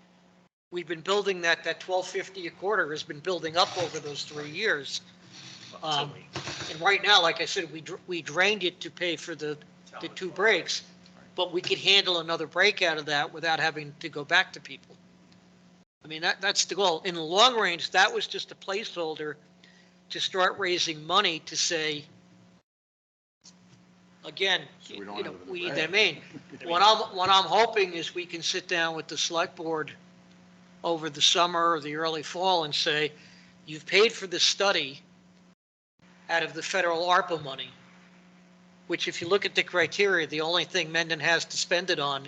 we've been building that $12.50 a quarter has been building up over those 3 years. And right now, like I said, we drained it to pay for the 2 breaks, but we could handle another break out of that without having to go back to people. I mean, that's the goal. In the long range, that was just a placeholder to start raising money to say, again, So we don't have it in the we need bank. that main. What I'm hoping is we can sit down with the select board over the summer or the early fall and say, you've paid for this study out of the federal ARPA money, which if you look at the criteria, the only thing Mendon has to spend it on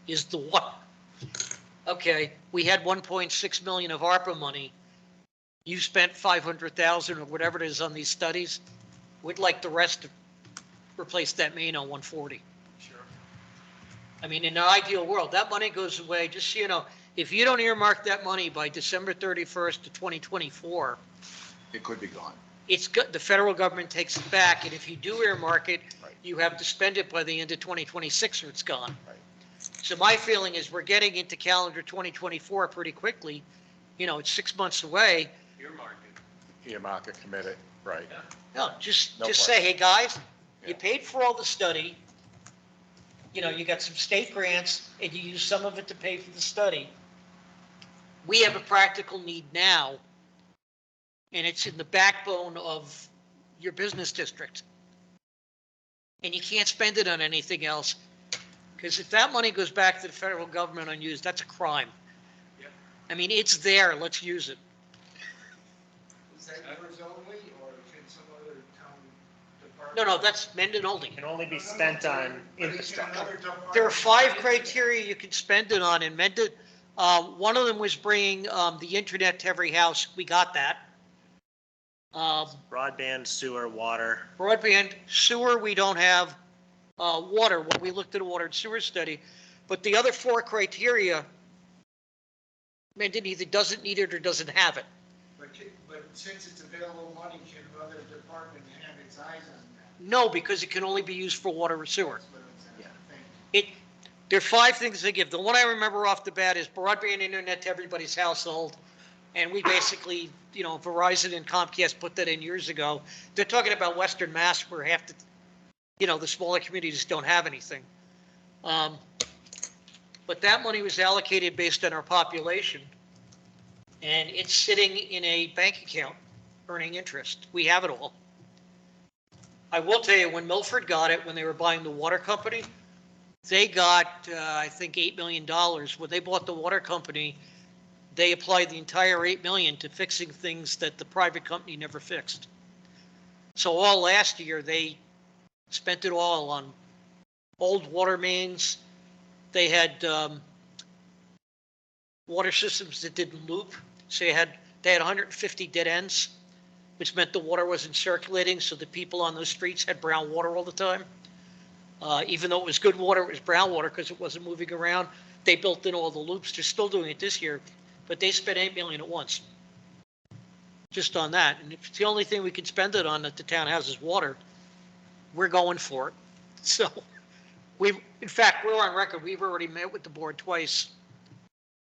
is the what? Okay, we had 1.6 million of ARPA money. You spent 500,000 or whatever it is on these studies. We'd like the rest to replace that main on 140. Sure. I mean, in an ideal world, that money goes away, just so you know, if you don't earmark that money by December 31st to 2024, It could be gone. it's good, the federal government takes it back, and if you do earmark it, Right. you have to spend it by the end of 2026 or it's gone. Right. So my feeling is we're getting into calendar 2024 pretty quickly. You know, it's 6 months away. Earmark it. Earmark it, commit it, right. Yeah. No, just No say, hey, guys, you Yeah. paid for all the study. You know, you got some state grants and you use some of it to pay for the study. We have a practical need now, and it's in the backbone of your business district. And you can't spend it on anything else, because if that money goes back to the federal government unused, that's a crime. Yep. I mean, it's there, let's use it. Is that yours only, or can some other town department? No, that's Mendon only. can only be spent on But can infrastructure. another department- There are 5 criteria you can spend it on in Mendon. One of them was bringing the internet to every house. We got that. Broadband, sewer, water. Broadband, sewer, we don't have, water, when we looked at a water and sewer study. But the other four criteria, Mendon either doesn't need it or doesn't have it. But since it's available money, can other departments have its eyes on that? No, because it can only be used for water or sewer. That's what it's, Yeah. thank you. There are five things they give. The one I remember off the bat is broadband internet to everybody's household. And we basically, Verizon and Comcast put that in years ago. They're talking about Western Mass where half the smaller communities don't have anything. But that money was allocated based on our population. And it's sitting in a bank account earning interest. We have it all. I will tell you, when Milford got it, when they were buying the water company, they got, I think, $8 million. When they bought the water company, they applied the entire $8 million to fixing things that the private company never fixed. So all last year, they spent it all on old water mains. They had water systems that didn't loop. So they had 150 dead ends, which meant the water wasn't circulating, so the people on those streets had brown water all the time. Even though it was good water, it was brown water because it wasn't moving around. They built in all the loops. They're still doing it this year, but they spent $8 million at once, just on that. And if it's the only thing we can spend it on that the town has is water, we're going for it. So in fact, we're on record. We've already met with the board twice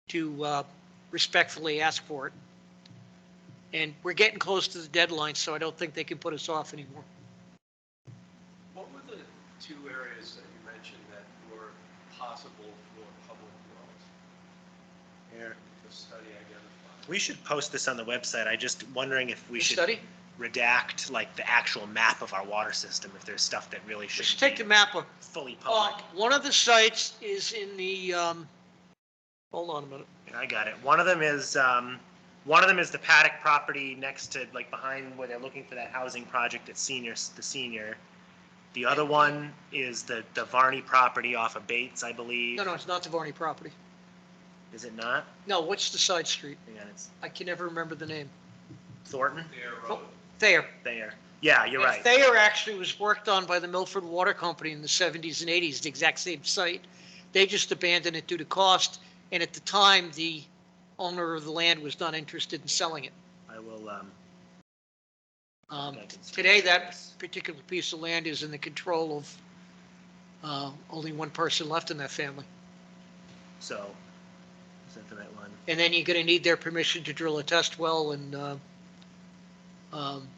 to respectfully ask for it. And we're getting close to the deadline, so I don't think they can put us off anymore. What were the two areas that you mentioned that were possible for public wells? Here. The study identified. We should post this on the website. I just wondering if we The should study? redact like the actual map of our water system, if there's stuff that really We should should take the map of, fully public. one of the sites is in the, hold on a minute. Yeah, I got it. One of them is the Paddock property next to, like, behind where they're looking for that housing project at the senior. The other one is the Varney property off of Bates, I believe. No, it's not the Varney property. Is it not? No, what's the side street? Hang on, it's I can never remember the name. Thornton? Their Oh, road. Thayer. There. Yeah, you're And right. Thayer actually was worked on by the Milford Water Company in the 70s and 80s, the exact same site. They just abandoned it due to cost, and at the time, the owner of the land was not interested in selling it. I will, Today, that particular piece of land is in the control of only one person left in that family. so, is that the right one? And then you're going to need their permission to drill a test well and,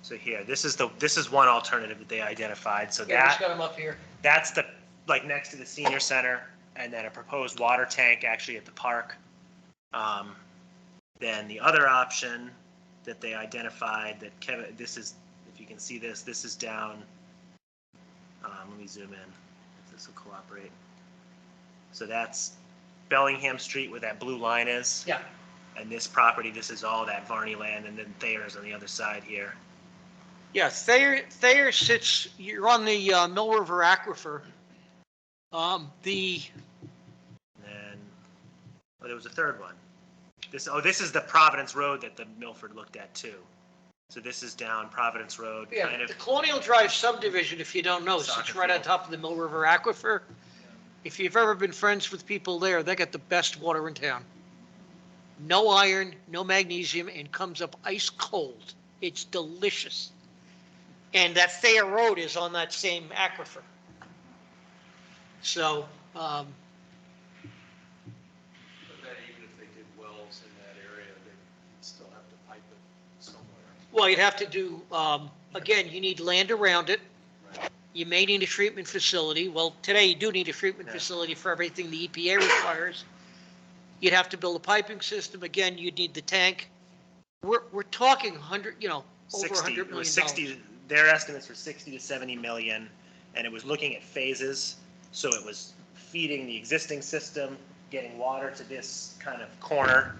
So here, this is one alternative that they identified. So yeah, just that, got them up here. that's the, like, next to the senior center, and then a proposed water tank actually at the park. Then the other option that they identified that Kevin, this is, if you can see this is down, let me zoom in, if this will cooperate. So that's Bellingham Street where that blue line is. Yeah. And this property, this is all that Varney land, and then Thayer's on the other side here. Yeah, Thayer sits, you're on the Mill River Aquifer. And then, there was a third one. This is the Providence Road that the Milford looked at too. So this is down Providence Road, kind Yeah, of. the Colonial Drive subdivision, if you don't know, sits Soccer right on field. top of the Mill River Aquifer. If you've ever been friends with people there, they got the best water in town. No iron, no magnesium, and comes up ice cold. It's delicious. And that Thayer Road is on that same aquifer. So, But then even if they did wells in that area, they'd still have to pipe it somewhere. well, you'd have to do, again, you need land around it. Right. You may need a treatment facility. Well, today you do need a treatment Yeah. facility for everything the EPA requires. You'd have to build a piping system. Again, you'd need the tank. We're talking over 60, $100 it million. was 60, their estimates were 60 to 70 million, and it was looking at phases. So it was feeding the existing system, getting water to this kind of corner,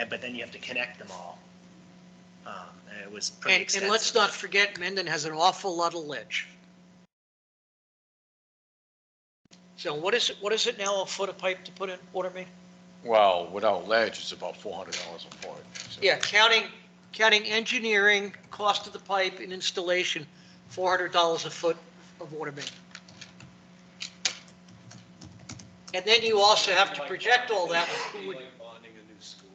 but then you have to connect them all. And it was pretty And extensive. let's not forget, Mendon has an awful lot of ledge. So what is it now, a foot of pipe to put in water main? Well, without ledge, it's about $400 a foot. So- Yeah, counting engineering, cost of the pipe and installation, $400 a foot of water main. And then you also have to project all that. It'd be like bonding a new school,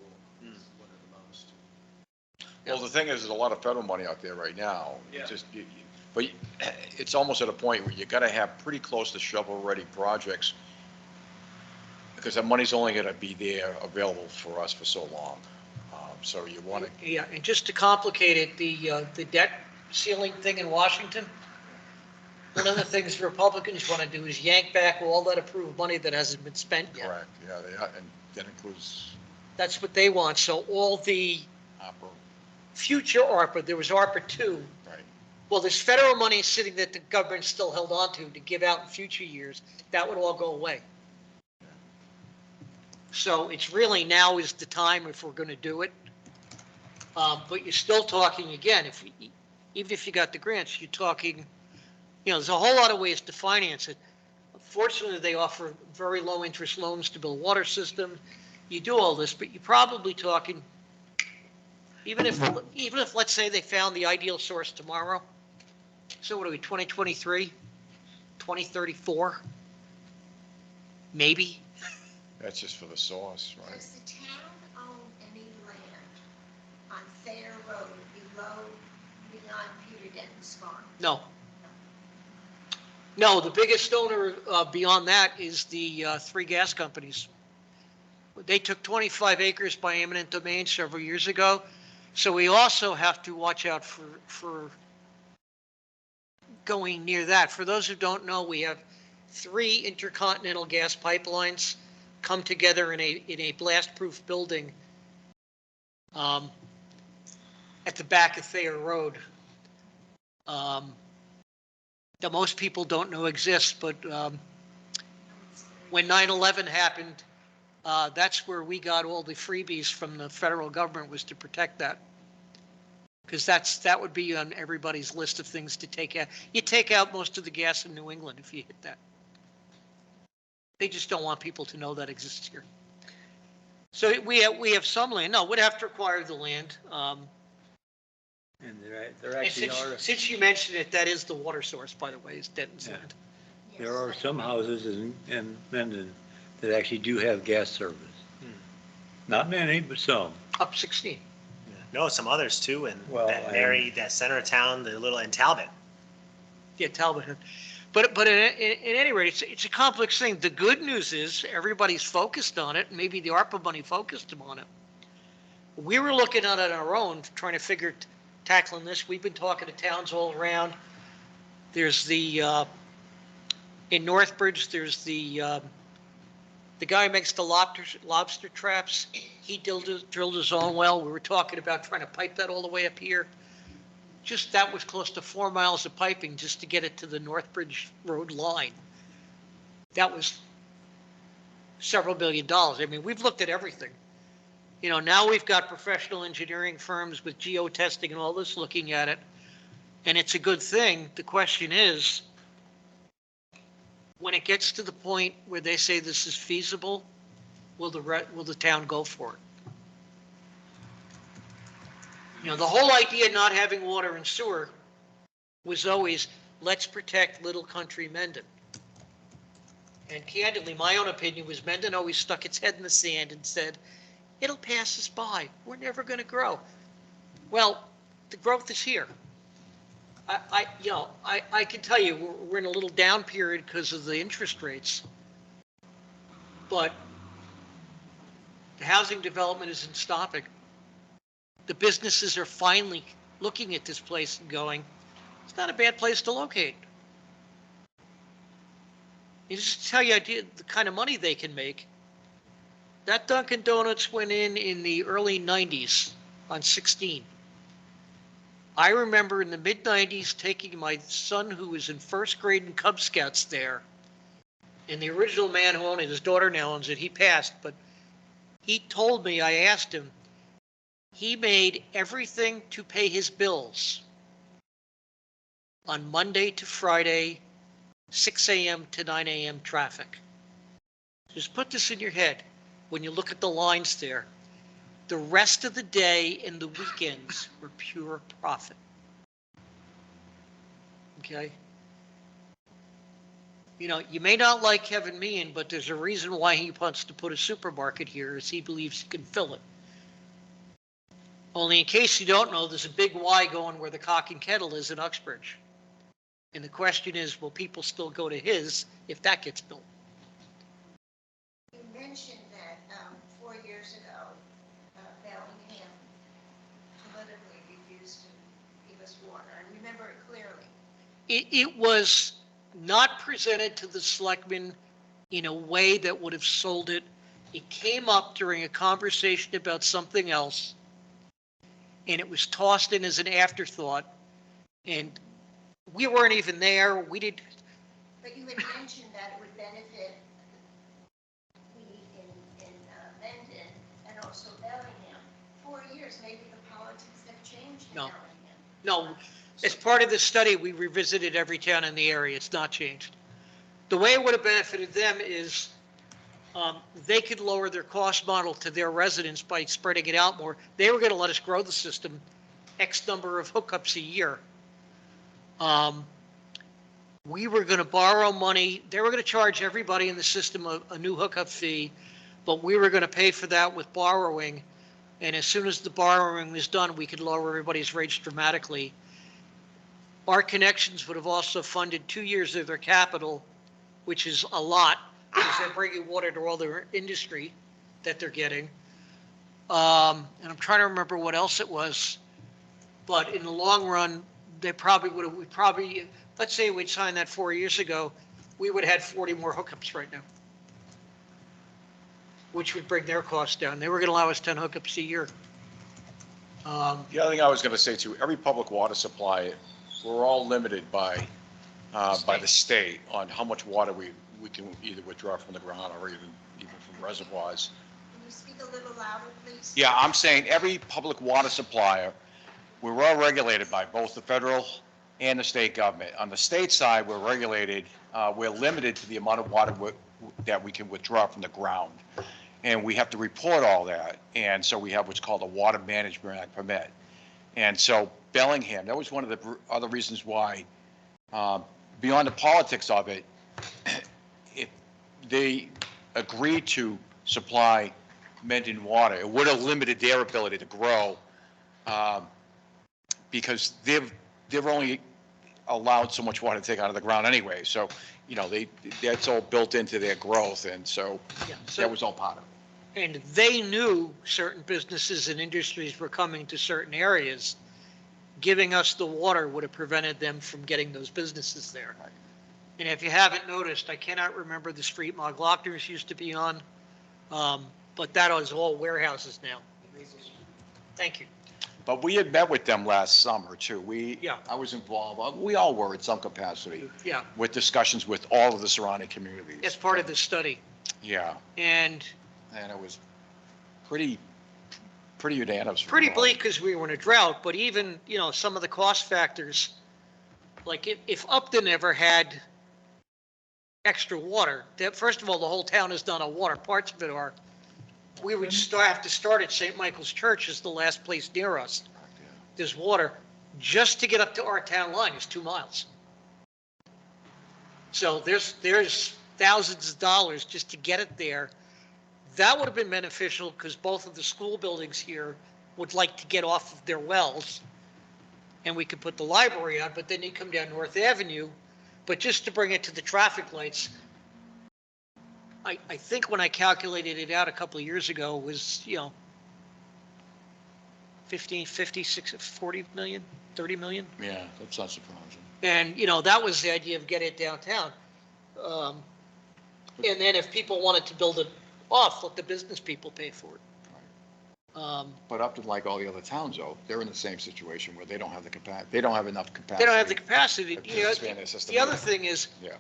is what it amounts to. Well, the thing is, there's a lot of federal money out there right now. Yeah. It's just, but it's almost at a point where you gotta have pretty close to shovel-ready projects, because that money's only gonna be there available for us for so long. So you wanna, Yeah, and just to complicate it, the debt ceiling thing in Washington, one of the things the Republicans want to do is yank back all that approved money that hasn't been spent yet. correct, yeah, they are, and that includes That's what they want. So all the opera, future ARPA, there was ARPA 2. right? Well, there's federal money sitting that the government still held on to give out in future years. That would all go away. So it's really now is the time if we're going to do it. But you're still talking, again, even if you got the grants, you're talking, there's a whole lot of ways to finance it. Fortunately, they offer very low interest loans to build water system. You do all this, but you're probably talking, even if let's say they found the ideal source tomorrow. So what are we, 2023, 2034? Maybe. That's just for the source, right? Does the town own any land on Thayer Road beyond Peter Denton's farm? No. No, the biggest owner beyond that is the 3 gas companies. They took 25 acres by eminent domain several years ago. So we also have to watch out for going near that. For those who don't know, we have 3 intercontinental gas pipelines come together in a blast-proof building at the back of Thayer Road. That most people don't know exists, but when 9/11 happened, that's where we got all the freebies from the federal government, was to protect that. Because that would be on everybody's list of things to take out. You take out most of the gas in New England if you hit that. They just don't want people to know that exists here. So we have some land. No, we'd have to acquire the land. And there And actually are, since you mentioned it, that is the water source, by the way, is Denton's Yeah. land. there are some houses in Mendon that actually do have gas service. Not many, but some. Up 16. No, some others too, and Well, that that center of town, and Talbot. Yeah, Talbot. But at any rate, it's a complex thing. The good news is everybody's focused on it. Maybe the ARPA money focused them on it. We were looking at it on our own, trying to figure tackling this. We've been talking to towns all around. There's the in Northbridge. There's the guy who makes the lobster traps. He drilled his own well. We were talking about trying to pipe that all the way up here. Just that was close to 4 miles of piping just to get it to the Northbridge Road line. That was several $1 billion. I mean, we've looked at everything. Now we've got professional engineering firms with geotesting and all this looking at it, and it's a good thing. The question is, when it gets to the point where they say this is feasible, will the town go for it? The whole idea of not having water and sewer was always, let's protect little country Mendon. And candidly, my own opinion was Mendon always stuck its head in the sand and said, it'll pass us by. We're never going to grow. Well, the growth is here. I can tell you we're in a little down period because of the interest rates, but the housing development isn't stopping. The businesses are finally looking at this place and going, it's not a bad place to locate. Just to tell you the kind of money they can make. That Dunkin' Donuts went in the early 90s on 16. I remember in the mid 90s taking my son, who was in first grade in Cub Scouts there, and the original man who owned it, his daughter now owns it, he passed, but he told me, I asked him, he made everything to pay his bills on Monday to Friday, 6 a.m. to 9 a.m. traffic. Just put this in your head when you look at the lines there. The rest of the day and the weekends were pure profit. Okay? You know, you may not like Kevin Meehan, but there's a reason why he wants to put a supermarket here, is he believes he can fill it. Only in case you don't know, there's a big Y going where the Cock and Kettle is in Uxbridge. And the question is, will people still go to his if that gets built? You mentioned that 4 years ago, Bellingham politically refused to give us water. I remember it clearly. It was not presented to the selectmen in a way that would have sold it. It came up during a conversation about something else, and it was tossed in as an afterthought. And we weren't even there. We did. But you had mentioned that it would benefit we in Mendon and also Bellingham. 4 years, maybe the politics have changed in No. Bellingham. No, as part of this study, we revisited every town in the area. It's not changed. The way it would have benefited them is they could lower their cost model to their residents by spreading it out more. They were going to let us grow the system X number of hookups a year. We were going to borrow money. They were going to charge everybody in the system a new hookup fee, but we were going to pay for that with borrowing. And as soon as the borrowing was done, we could lower everybody's rates dramatically. Our connections would have also funded 2 years of their capital, which is a lot, because they're bringing water to all their industry that they're getting. And I'm trying to remember what else it was. But in the long run, they probably would have, let's say we'd signed that 4 years ago, we would have had 40 more hookups right now, which would bring their costs down. They were going to allow us 10 hookups a year. The other thing I was going to say too, every public water supply, we're all limited by the state on how much water we can either withdraw from the ground or even from reservoirs. Can you speak a little louder, please? Yeah, I'm saying every public water supplier, we're all regulated by both the federal and the state government. On the state side, we're regulated, we're limited to the amount of water that we can withdraw from the ground. And we have to report all that. And so we have what's called a water management act permit. And so Bellingham, that was one of the other reasons why, beyond the politics of it, if they agreed to supply Mendon water, it would have limited their ability to grow, because they're only allowed so much water to take out of the ground anyway. So, you know, that's all built into their growth, and so Yeah, that was all part of it. And they knew certain businesses and industries were coming to certain areas. Giving us the water would have prevented them from getting those businesses there. Right. And if you haven't noticed, I cannot remember the street Moglockners used to be on, but that is all warehouses now. Thank you. But we had met with them last summer too. Yeah. I was involved, we all were in some capacity, Yeah, with discussions with all of the surrounding communities. as part of this study. Yeah, And and it was pretty unanimous. pretty bleak because we were in a drought, but even, you know, some of the cost factors, like if Upton ever had extra water, that first of all, the whole town is done on water, parts of it are. We would have to start at St. Michael's Church is the last place near us. There's water. Just to get up to our town line is 2 miles. So there's thousands of dollars just to get it there. That would have been beneficial because both of the school buildings here would like to get off of their wells. And we could put the library on, but then you come down North Avenue. But just to bring it to the traffic lights, I think when I calculated it out a couple of years ago was, you know, 15, 50, 60, 40 million, 30 million. Yeah, that's not surprising. And, you know, that was the idea of getting it downtown. And then if people wanted to build it off, let the business people pay for it. But Upton, like all the other towns though, they're in the same situation where they don't have the they don't have enough capacity. They don't have the capacity. to You know, expand their system. the other thing is, Yeah.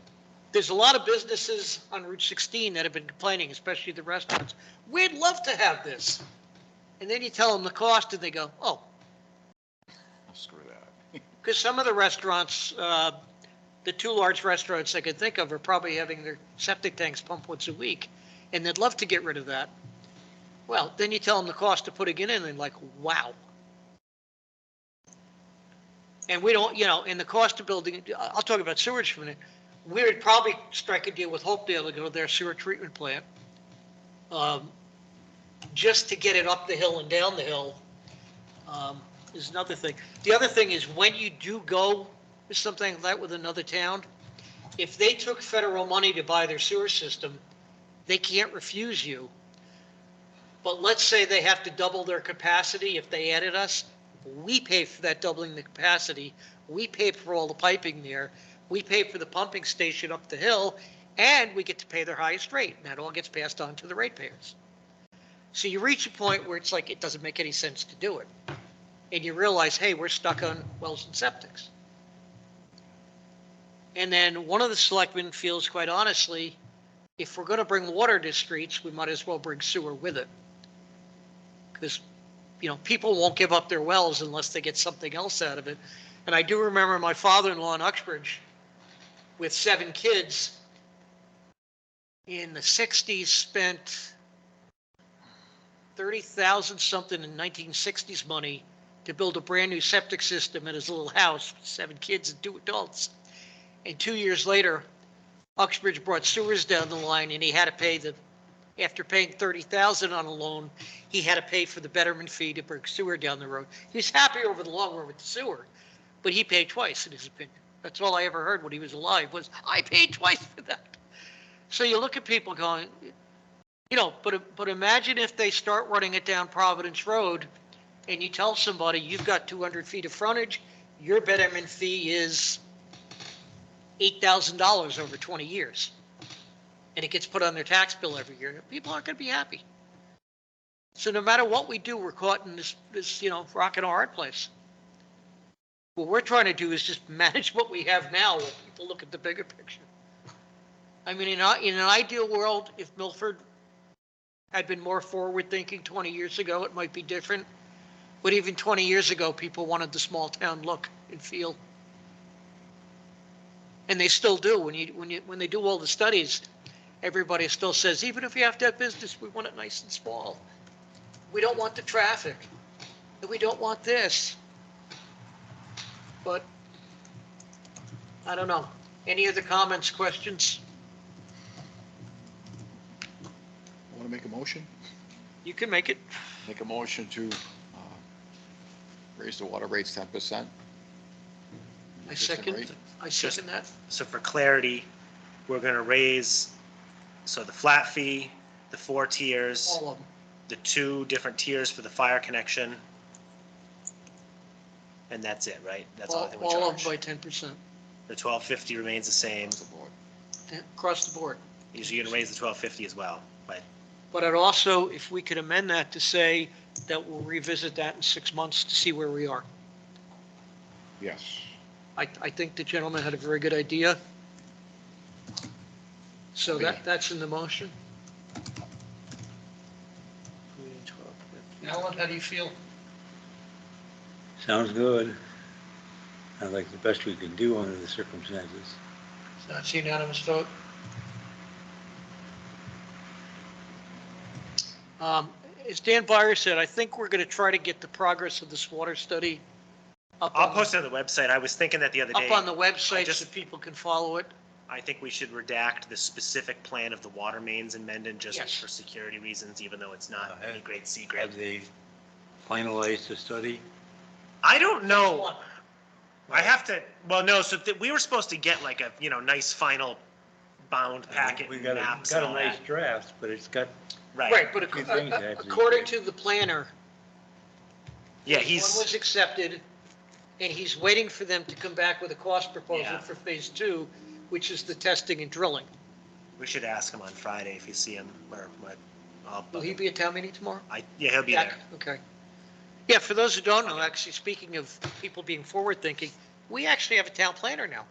there's a lot of businesses on Route 16 that have been complaining, especially the restaurants. We'd love to have this. And then you tell them the cost and they go, oh, Screw that. because some of the restaurants, the 2 large restaurants I could think of are probably having their septic tanks pumped once a week, and they'd love to get rid of that. Well, then you tell them the cost of putting it in, and like, wow. And we don't, and the cost of building, I'll talk about sewage for a minute. We would probably strike a deal with Hopedale to go to their sewer treatment plant, just to get it up the hill and down the hill, is another thing. The other thing is when you do go with something like that with another town, if they took federal money to buy their sewer system, they can't refuse you. But let's say they have to double their capacity if they added us, we pay for that doubling the capacity, we pay for all the piping there, we pay for the pumping station up the hill, and we get to pay their highest rate, and that all gets passed on to the ratepayers. So you reach a point where it's like, it doesn't make any sense to do it. And you realize, hey, we're stuck on wells and septics. And then one of the selectmen feels, quite honestly, if we're going to bring water to streets, we might as well bring sewer with it. Because, people won't give up their wells unless they get something else out of it. And I do remember my father-in-law in Uxbridge with 7 kids in the 60s spent 30,000 something in 1960s money to build a brand new septic system in his little house with 7 kids and 2 adults. And 2 years later, Uxbridge brought sewers down the line, and he had to pay after paying 30,000 on a loan, he had to pay for the betterment fee to bring sewer down the road. He's happy over the long run with the sewer, but he paid twice, in his opinion. That's all I ever heard when he was alive was, I paid twice for that. So you look at people going, but imagine if they start running it down Providence Road, and you tell somebody you've got 200 feet of frontage, your betterment fee is $8,000 over 20 years. And it gets put on their tax bill every year. People aren't going to be happy. So no matter what we do, we're caught in this rock and a hard place. What we're trying to do is just manage what we have now while people look at the bigger picture. I mean, in an ideal world, if Milford had been more forward-thinking 20 years ago, it might be different. But even 20 years ago, people wanted the small town look and feel. And they still do. When they do all the studies, everybody still says, even if you have to have business, we want it nice and small. We don't want the traffic. We don't want this. But I don't know. Any other comments, questions? Want to make a motion? You can make it. Make a motion to raise the water rates 10%? I second that. So for clarity, we're going to raise, so the flat fee, the 4 tiers, All of them. the 2 different tiers for the fire connection. And that's it, right? That's all that we All of charge. them by 10%. The 1250 remains the same. Across the board. You're going to raise the 1250 as well, but But it also, if we could amend that to say that we'll revisit that in 6 months to see where we are. Yes. I think the gentleman had a very good idea. So Okay. that's in the motion. Alan, how do you feel? Sounds good. Sounds like the best we can do under the circumstances. That's a unanimous vote. As Dan Byer said, I think we're going to try to get the progress of this water study up I'll on, post it on the website. I was thinking that the other day. up on the website just- so people can follow it. I think we should redact the specific plan of the water mains in Mendon just Yes. for security reasons, even though it's not Uh, any great Have secret. they finalized the study? I don't know. I have to, well, no, so we were supposed to get like a, nice final bound packet, We got maps a and all nice that. draft, but it's got, Right, but Few things that have to be according changed. to the planner, Yeah, one was he's, accepted, and he's waiting for them to come back with a cost proposal Yeah. for phase 2, which is the testing and drilling. we should ask him on Friday if you see him, or what. Will he be at town meeting tomorrow? Yeah, he'll be Jack? there. Okay. Yeah, for those who don't know, actually, speaking of people being forward-thinking, we actually have a town planner now.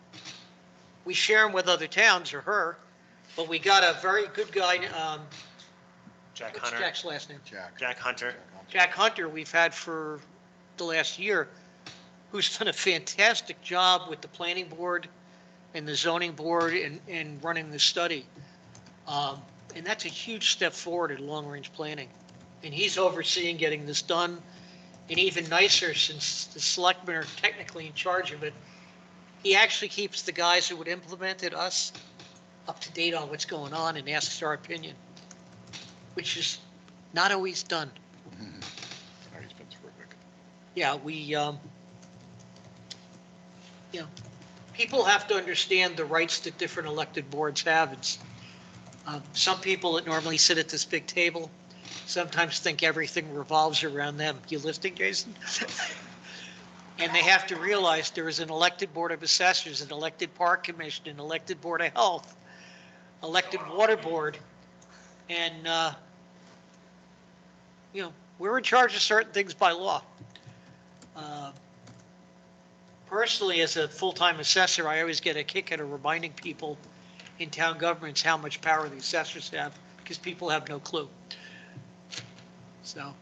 We share him with other towns, or her, but we got a very good guy, Jack what's Hunter. Jack's last name? Jack Hunter. Jack Hunter, we've had for the last year, who's done a fantastic job with the planning board and the zoning board and running the study. And that's a huge step forward in long-range planning. And he's overseeing getting this done. And even nicer, since the selectmen are technically in charge of it, he actually keeps the guys who would implement it, us, up to date on what's going on and asks our opinion, which is not always done. Oh, he's been terrific. Yeah, people have to understand the rights that different elected boards have. It's, some people that normally sit at this big table sometimes think everything revolves around them. You listening, Jason? And they have to realize there is an elected board of assessors, an elected park commission, an elected board of health, elected water board, and, we're in charge of certain things by law. Personally, as a full-time assessor, I always get a kick out of reminding people in town governments how much power the assessors have, because people have no clue. So,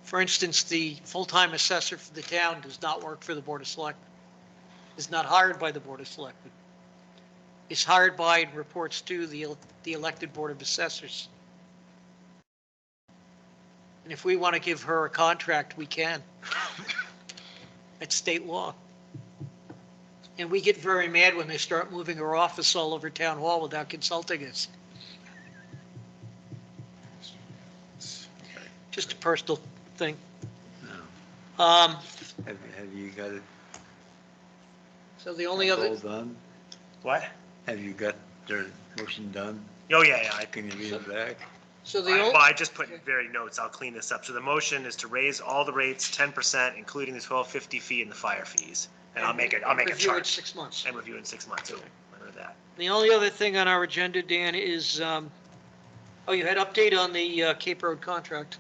for instance, the full-time assessor for the town does not work for the Board of Selectmen, is not hired by the Board of Selectmen. Is hired by and reports to the elected Board of Assessors. And if we want to give her a contract, we can. It's state law. And we get very mad when they start moving her office all over town hall without consulting us. Just a personal thing. No. Um, Have you got it so the only all other, done? What? Have you got their motion done? Oh, yeah, I Can you read it back? so the Well, only, I just put very notes. I'll clean this up. So the motion is to raise all the rates 10%, including the 1250 fee and the fire fees. And I'll make a review it chart 6 months. and review in 6 months. Oh, I heard that. The only other thing on our agenda, Dan, is, you had update on the Cape Road contract.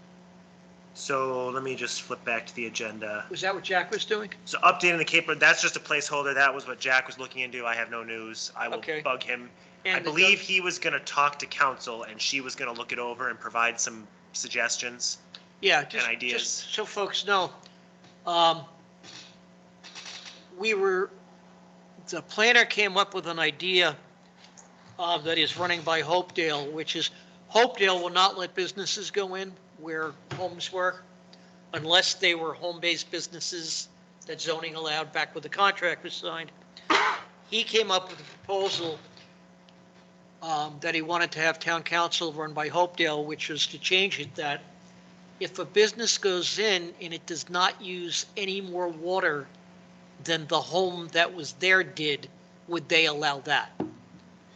So let me just flip back to the agenda. Was that what Jack was doing? So updating the Cape Road, that's just a placeholder. That was what Jack was looking into. I have no news. I will Okay. bug him. I And the believe he was going to talk to council and she was going to look it over and provide some suggestions. Yeah, just ideas. so folks know, the planner came up with an idea that is running by Hopedale, which is Hopedale will not let businesses go in where homes were unless they were home-based businesses that zoning allowed back when the contract was signed. He came up with a proposal that he wanted to have town council run by Hopedale, which was to change it that if a business goes in and it does not use any more water than the home that was there did, would they allow that?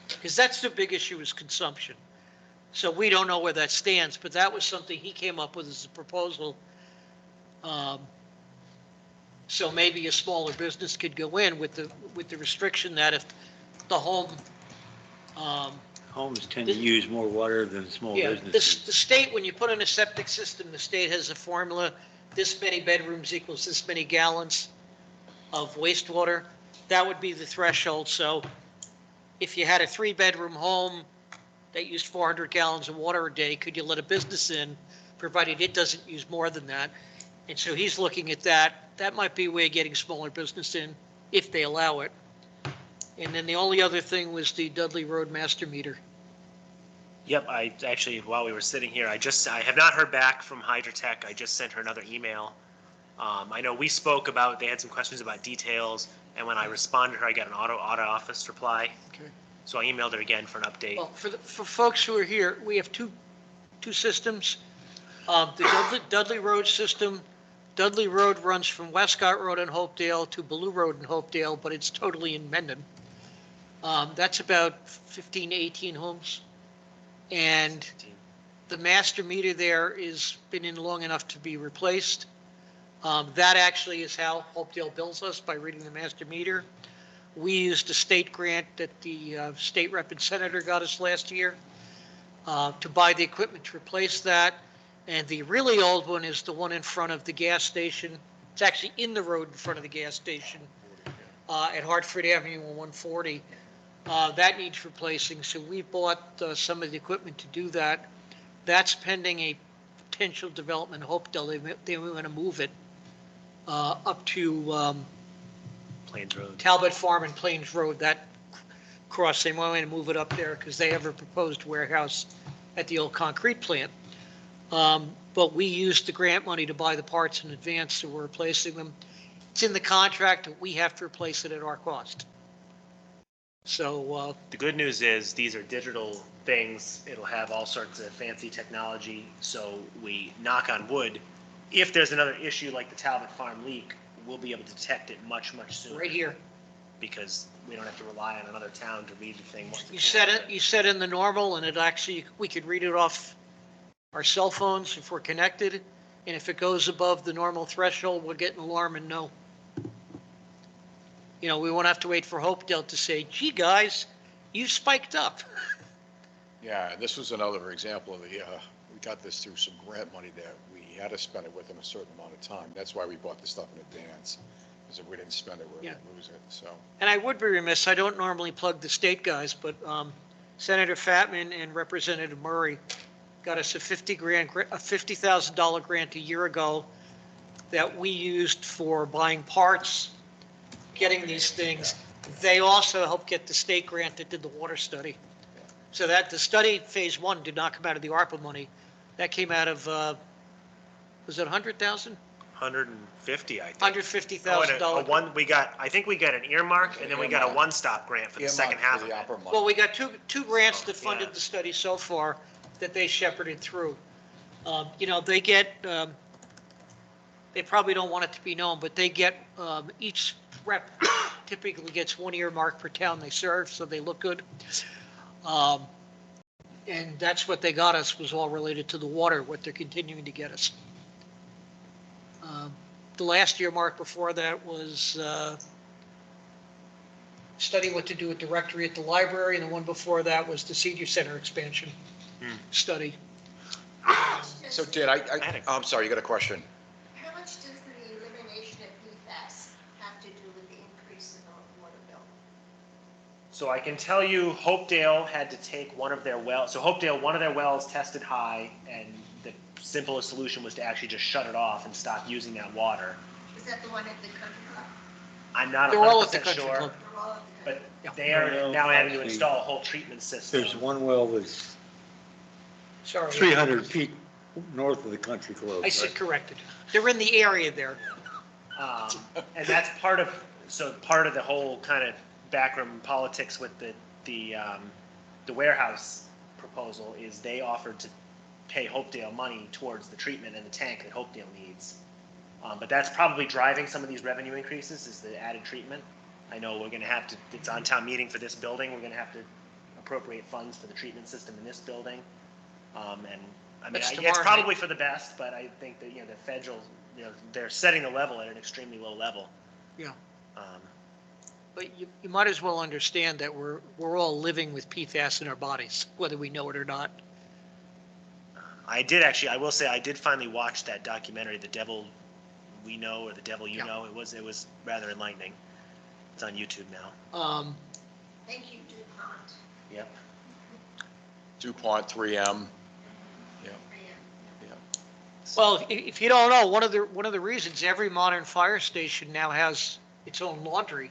Because that's the big issue, is consumption. So we don't know where that stands, but that was something he came up with as a proposal. So maybe a smaller business could go in with the restriction that if the home, Homes tend to use more water than small yeah, businesses. the state, when you put in a septic system, the state has a formula, this many bedrooms equals this many gallons of wastewater. That would be the threshold. So if you had a 3-bedroom home that used 400 gallons of water a day, could you let a business in, provided it doesn't use more than that? And so he's looking at that. That might be a way of getting smaller business in, if they allow it. And then the only other thing was the Dudley Road master meter. Yep, I actually, while we were sitting here, I have not heard back from Hydrotech. I just sent her another email. I know we spoke about, they had some questions about details, and when I responded to her, I got an auto office reply. Okay. So I emailed her again for an update. Well, for folks who are here, we have two systems. The Dudley Road system, Dudley Road runs from Westcott Road in Hopedale to Blue Road in Hopedale, but it's totally in Mendon. That's about 15 to 18 homes. And the master meter there is been in long enough to be replaced. That actually is how Hopedale bills us, by reading the master meter. We used a state grant that the state rep and senator got us last year to buy the equipment to replace that. And the really old one is the one in front of the gas station. It's actually in the road in front of the gas station at Hartford Avenue and 140. That needs replacing, so we bought some of the equipment to do that. That's pending a potential development in Hopedale. They want to move it up to Plains Road. Talbot Farm and Plains Road, that cross. They want to move it up there because they have a proposed warehouse at the old concrete plant. But we used the grant money to buy the parts in advance, so we're replacing them. It's in the contract that we have to replace it at our cost. So, The good news is these are digital things. It'll have all sorts of fancy technology. So we knock on wood. If there's another issue like the Talbot Farm leak, we'll be able to detect it much sooner. right here, Because we don't have to rely on another town to read the thing. once you it's set it, ordered. you set in the normal, and it actually, we could read it off our cell phones if we're connected. And if it goes above the normal threshold, we'll get an alarm and know. You know, we won't have to wait for Hopedale to say, gee, guys, you spiked up. Yeah, this was another example of we got this through some grant money that we had to spend it within a certain amount of time. That's why we bought the stuff in advance, because if we didn't spend it, we're Yeah. gonna lose it, so. And I would be remiss, I don't normally plug the state guys, but Senator Fatman and Representative Murray got us a $50,000 grant a year ago that we used for buying parts, getting these things. They also helped get the state grant that did the water study. So that, the study, phase one, did not come out of the ARPA money. That came out of, was it 100,000? 150, I think. $150,000. I think we got an earmark and then we got a Earmark. one-stop grant for the second half of it. Well, we got two grants that Yeah. funded the study so far that they shepherded through. You know, they get, they probably don't want it to be known, but they get, each rep typically gets one earmark per town they serve, so they look good. And that's what they got us, was all related to the water, what they're continuing to get us. The last earmark before that was, study what to do with directory at the library, and the one before that was the senior center expansion study. So did I'm sorry, you got a question? How much does the elimination of PFAS have to do with the increase in the water bill? So I can tell you Hopedale had to take one of their wells. So Hopedale, one of their wells tested high, and the simplest solution was to actually just shut it off and stop using that water. Is that the one at the country club? I'm not They're all at the 100% country sure, club. They're all at the country but they are No, now having to actually, install a whole treatment system. There's one well that's Sorry. 300 feet north of the country club. I said corrected. They're in the area there. And that's part of the whole kind of backroom politics with the warehouse proposal is they offered to pay Hopedale money towards the treatment and the tank that Hopedale needs. But that's probably driving some of these revenue increases is the added treatment. I know we're gonna have to, it's on town meeting for this building, we're gonna have to appropriate funds for the treatment system in this building. And I mean, That's it's tomorrow night. probably for the best, but I think that, the federal, they're setting the level at an extremely low level. Yeah. Um, But you might as well understand that we're all living with PFAS in our bodies, whether we know it or not. I will say, I did finally watch that documentary, The Devil We Know, or The Devil You Yeah. Know. It was rather enlightening. It's on YouTube now. Thank you, DuPont. Yep. DuPont, 3M, yeah. Well, if you don't know, one of the reasons every modern fire station now has its own laundry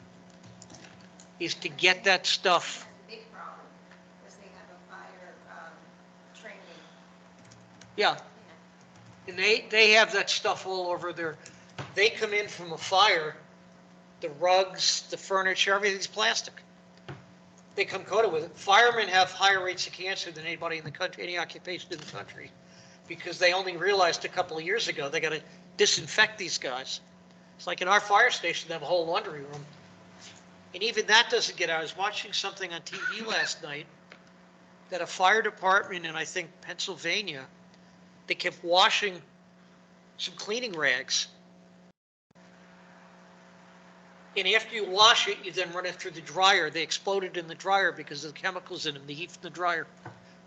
is to get that stuff. That's a big problem, because they have a fire training. Yeah. And they have that stuff all over they come in from a fire, the rugs, the furniture, everything's plastic. They come coated with it. Firemen have higher rates of cancer than anybody in the country, any occupation in the country, because they only realized a couple of years ago, they gotta disinfect these guys. It's like in our fire station, they have a whole laundry room. And even that doesn't get out. I was watching something on TV last night that a fire department in, I think, Pennsylvania, they kept washing some cleaning rags. And after you wash it, you then run it through the dryer. They exploded in the dryer because of the chemicals in them, the heat from the dryer,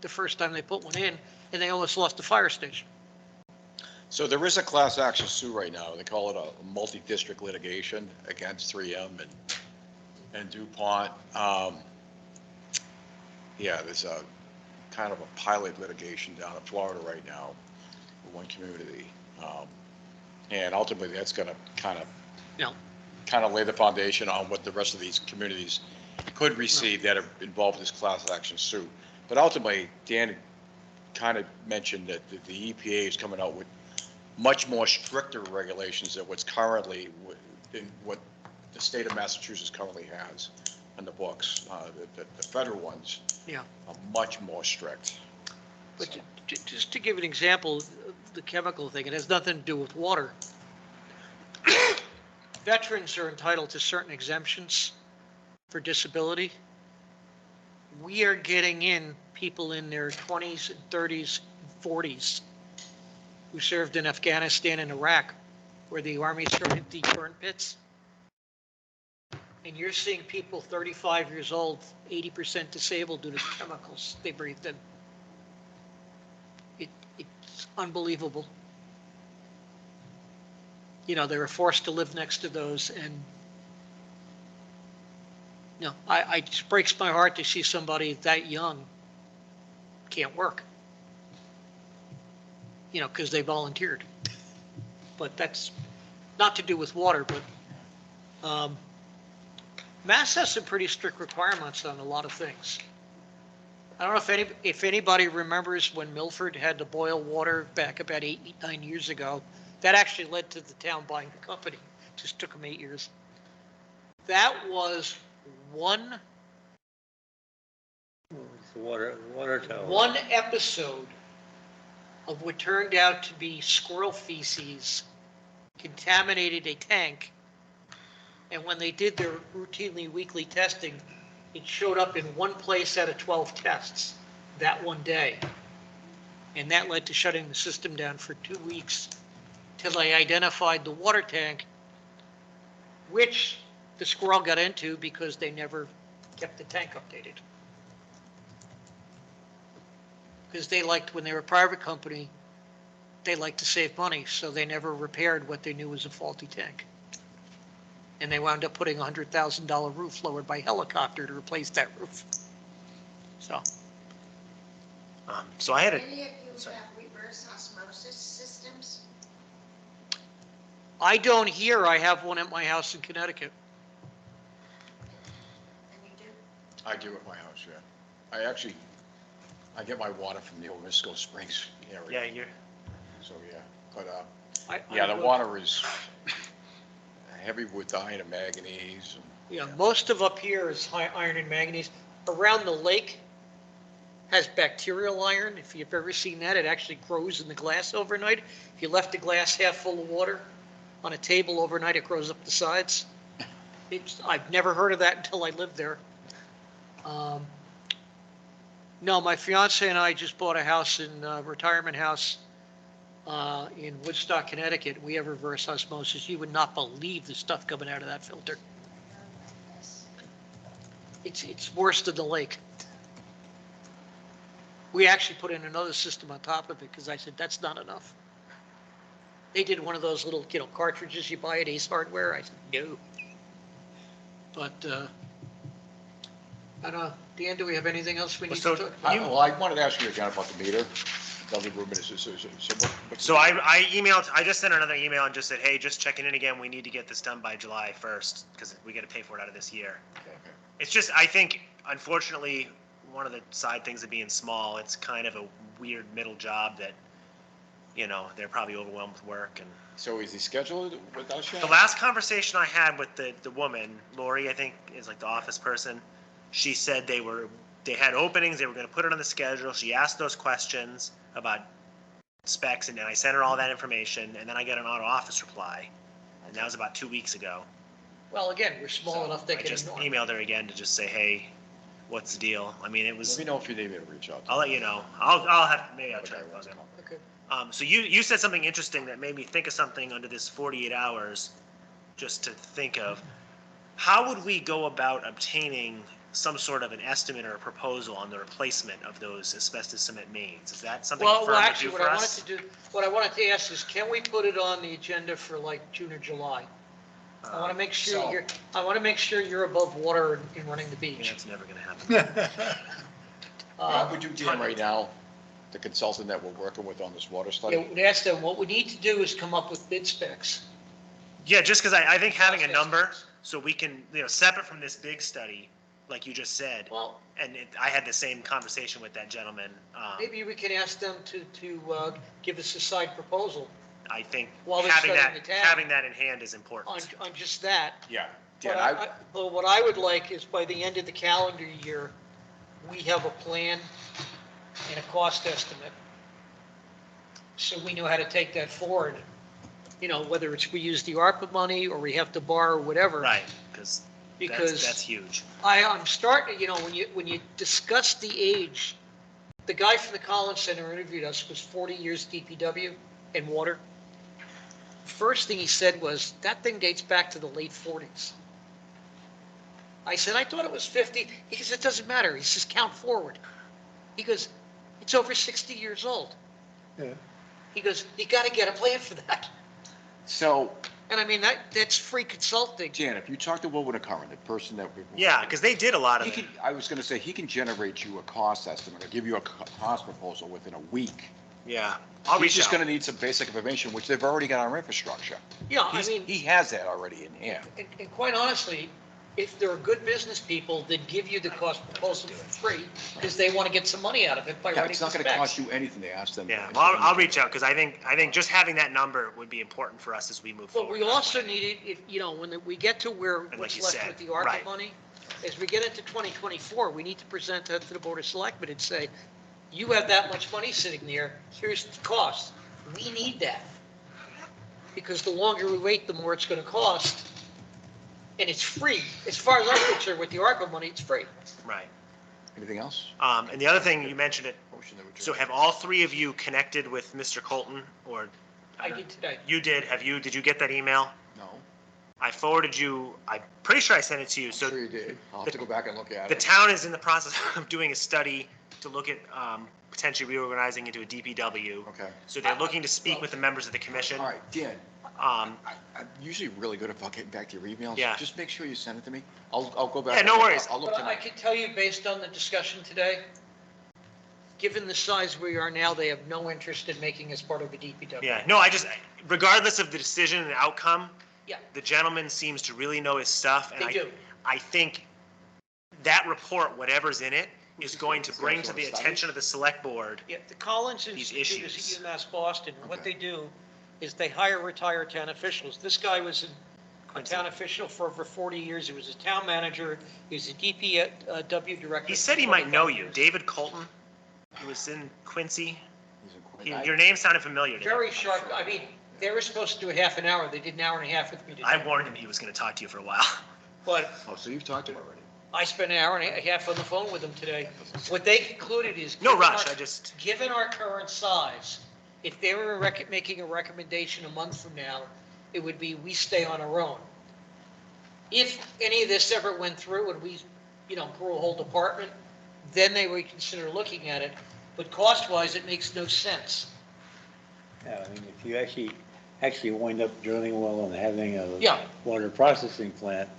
the first time they put one in, and they almost lost the fire station. So there is a class action suit right now. They call it a multi-district litigation against 3M and DuPont. Yeah, there's a kind of a pilot litigation down in Florida right now for one community. And ultimately, that's going to kind of lay the foundation on what the rest of these communities could receive that are involved in this class action suit. But ultimately, Dan kind of mentioned that the EPA is coming out with much more stricter regulations than what's currently, than what the state of Massachusetts currently has on the books. The federal ones Yeah. are much more strict. But So- just to give an example, the chemical thing, it has nothing to do with water. Veterans are entitled to certain exemptions for disability. We are getting in people in their 20s and 30s, 40s who served in Afghanistan and Iraq, where the Army started the burn pits. And you're seeing people 35 years old, 80% disabled due to the chemicals they breathed in. It's unbelievable. You know, they were forced to live next to those, and it just breaks my heart to see somebody that young can't work. You know, because they volunteered. But that's not to do with water, but Mass has some pretty strict requirements on a lot of things. I don't know if anybody remembers when Milford had to boil water back about 8, 9 years ago. That actually led to the town buying the company. Just took them 8 years. That was one It's the water tower. one episode of what turned out to be squirrel feces contaminated a tank. And when they did their routinely weekly testing, it showed up in one place out of 12 tests that one day. And that led to shutting the system down for 2 weeks till they identified the water tank, which the squirrel got into because they never kept the tank updated. Because they liked, when they were a private company, they liked to save money, so they never repaired what they knew was a faulty tank. And they wound up putting a $100,000 roof lowered by helicopter to replace that roof. So, So I had a, Any of you sorry. have reverse osmosis systems? I don't hear, I have one at my house in Connecticut. And you do? I do at my house, yeah. I get my water from the Omisco Springs yeah, area, you're, so yeah. But, I yeah, the go- water is heavy with iron and manganese. Yeah, most of up here is high iron and manganese. Around the lake has bacterial iron. If you've ever seen that, it actually grows in the glass overnight. If you left the glass half full of water on a table overnight, it grows up the sides. I've never heard of that until I lived there. No, my fiance and I just bought a house a retirement house in Woodstock, Connecticut. We have reverse osmosis. You would not believe the stuff coming out of that filter. Yes. It's worse than the lake. We actually put in another system on top of it because I said, that's not enough. They did one of those little, cartridges you buy at Ace Hardware. I said, no. But, I don't know. Dan, do we have anything else we need So- to talk? Well, I wanted to ask you again about the meter. Dudley Rubin, so I emailed, I just sent another email and just said, hey, just checking in again, we need to get this done by July 1st, because we got to pay for it out of this year. It's just, I think, unfortunately, one of the side things of being small, it's kind of a weird middle job that, they're probably overwhelmed with work. And So is he scheduled with us yet? the last conversation I had with the woman, Lori, I think, is like the office person, she said they had openings, they were going to put it on the schedule. She asked those questions about specs, and then I sent her all that information, and then I got an auto office reply, and that was about 2 weeks ago. Well, again, we're small So, enough they I can just ignore. emailed her again to just say, hey, what's the deal? I mean, it Let was, me know if you need me to reach out. to I'll let you know. I'll have, maybe I'll try to buzz him. Okay. So you said something interesting that made me think of something under this 48 hours, just to think of. How would we go about obtaining some sort of an estimate or a proposal on the replacement of those asbestos cement mains? Is that something Well, firm would actually, do what for I wanted us? to do, what I wanted to ask is, can we put it on the agenda for like June or July? I want to make sure So- you're above water and running the Yeah, beach. it's never gonna happen. What would you do right now, the consultant that we're working with on this water study? Yeah, ask them, what we need to do is come up with bid specs. Yeah, just because I think having a Process number, specs. so we can, separate from this big study, like you just said. Well, And I had the same conversation with that gentleman. maybe we can ask them to give us a side proposal I think While they're having studying that, the town. having that in hand is on, important. on just that. Yeah. But Dan, but what I would like is by the end of the calendar year, we have a plan and a cost estimate. So we know how to take that forward. You know, whether it's we use the ARPA money or we have to borrow, whatever. Right, because Because that's huge. I'm starting, when you discuss the age, the guy from the Collins Center interviewed us, was 40 years DPW and water. First thing he said was, that thing dates back to the late 40s. I said, I thought it was 50. He says, it doesn't matter. He says, count forward. He goes, it's over 60 years old. Yeah. He goes, you got to get a plan for that. So, And I mean, that's free consulting. Dan, if you talk to Wilbur Curran, the person that we. Yeah, because they did a lot of He it. can, I was gonna say, he can generate you a cost estimate or give you a cost proposal within a week. Yeah, I'll He's reach just out. gonna need some basic information, which they've already got our infrastructure. Yeah, I He's- mean. He has that already in hand. And quite honestly, if they're good business people, they'd give you the cost proposal for free because they want to get some money out of it by Yeah, writing it's the not gonna specs. cost you anything to ask them. Yeah, well, I'll reach out because I think just having that number would be important for us as we move But forward. we also need it, when we get to where like what's you left said, with the ARPA right. money, as we get into 2024, we need to present that to the Board of Selectmen and say, you have that much money sitting there, here's the cost. We need that. Because the longer we wait, the more it's going to cost. And it's free. As far as I'm concerned, with the ARPA money, it's free. Right. Anything else? And the other thing, you mentioned it, Motion to adjourn. so have all three of you connected with Mr. Colton, or? I did today. You did, did you get that email? No, I forwarded you, I'm pretty sure I sent it to you, I'm so sure you did. I'll have to go back and look at the it. town is in the process of doing a study to look at potentially reorganizing into a DPW. Okay. So they're looking to speak with the members of the commission. All right, Dan, Um, I'm usually really good about getting back to your emails. Yeah. Just make sure you send it to me. I'll go back. Yeah, no and- worries. I'll look But I tonight. can tell you, based on the discussion today, given the size we are now, they have no interest in making us part of the DPW. Yeah, no, regardless of the decision and outcome, Yeah, the gentleman seems to really know his stuff. And they do. I think that report, whatever's in it, is going to bring to the attention of the select board. Yeah, the Collins These Institute is issues. at UMass Boston. What Okay. they do is they hire retired town officials. This guy was a Quincy. town official for over 40 years. He was a town manager. He was a DPW director. He for said he might know 25 you, years. David Colton, who was in Quincy. He's in Quincy. Your name sounded familiar to me. Very sharp. I mean, they were supposed to do a half an hour. They did an hour and a half with me today. I warned him he was going to talk to you for a while. But Oh, so you've talked to him already? I spent an hour and a half on the phone with them today. What they concluded is. No given rush, our- I just, Given our current size, if they were making a recommendation a month from now, it would be we stay on our own. If any of this ever went through and we, grew a whole department, then they would consider looking at it. But cost-wise, it makes no sense. Yeah, I mean, if you actually wind up drilling a well and having a Yeah. water processing plant,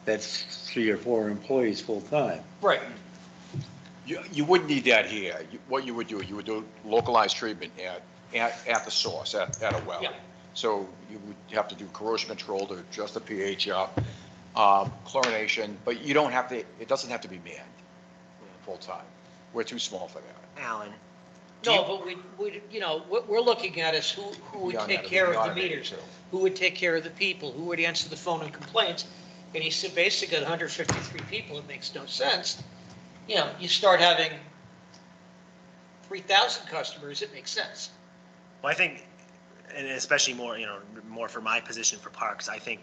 that's 3 or 4 employees full-time. Right. You wouldn't need that here. What you would do localized treatment at the source, at a well. Yeah. So you would have to do corrosion control to adjust the pH up, chlorination, but you don't have to, it doesn't have to be manned full-time. We're too small for that. Alan, No, but what we're looking at is who would Beyond take that, care of the automated, meters, too. who would take care of the people, who would answer the phone and complaints. And he said, basically, at 153 people, it makes no sense. You start having 3,000 customers, it makes sense. well, I think, and especially more, more for my position for parks, I think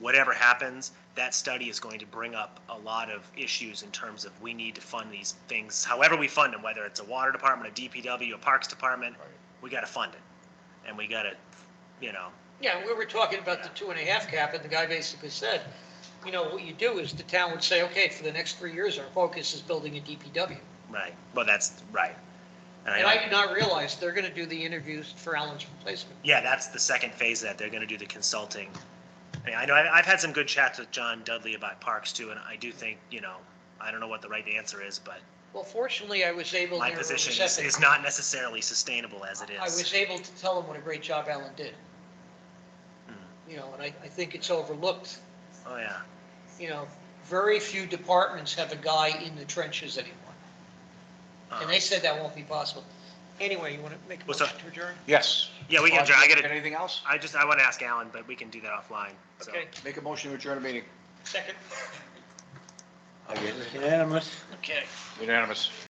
whatever happens, that study is going to bring up a lot of issues in terms of we need to fund these things, however we fund them, whether it's a water department, a DPW, a parks department, Right. we got to fund it. And we got to, Yeah, we were talking about the 2.5 cap, and the guy basically said, what you do is the town would say, okay, for the next 3 years, our focus is building a DPW. right, well, that's right. And I did not realize they're gonna do the interviews for Alan's replacement. Yeah, that's the second phase of that. They're going to do the consulting. I mean, I know I've had some good chats with John Dudley about parks too, and I do think, I don't know what the right answer is, but Well, fortunately, I was able. my near position Riverside- is not necessarily sustainable as it I is. was able to tell him what a great job Alan did. And I think it's overlooked, Oh, yeah. very few departments have a guy in the trenches anymore. And they said that won't be possible. Anyway, you want to make a What's motion up? to adjourn? Yes. Yeah, we can adjourn. I gotta- Anything else? I want to ask Alan, but we can do that offline. So. Okay, Make a motion to adjourn the meeting. second. Unanimous. Okay. Unanimous.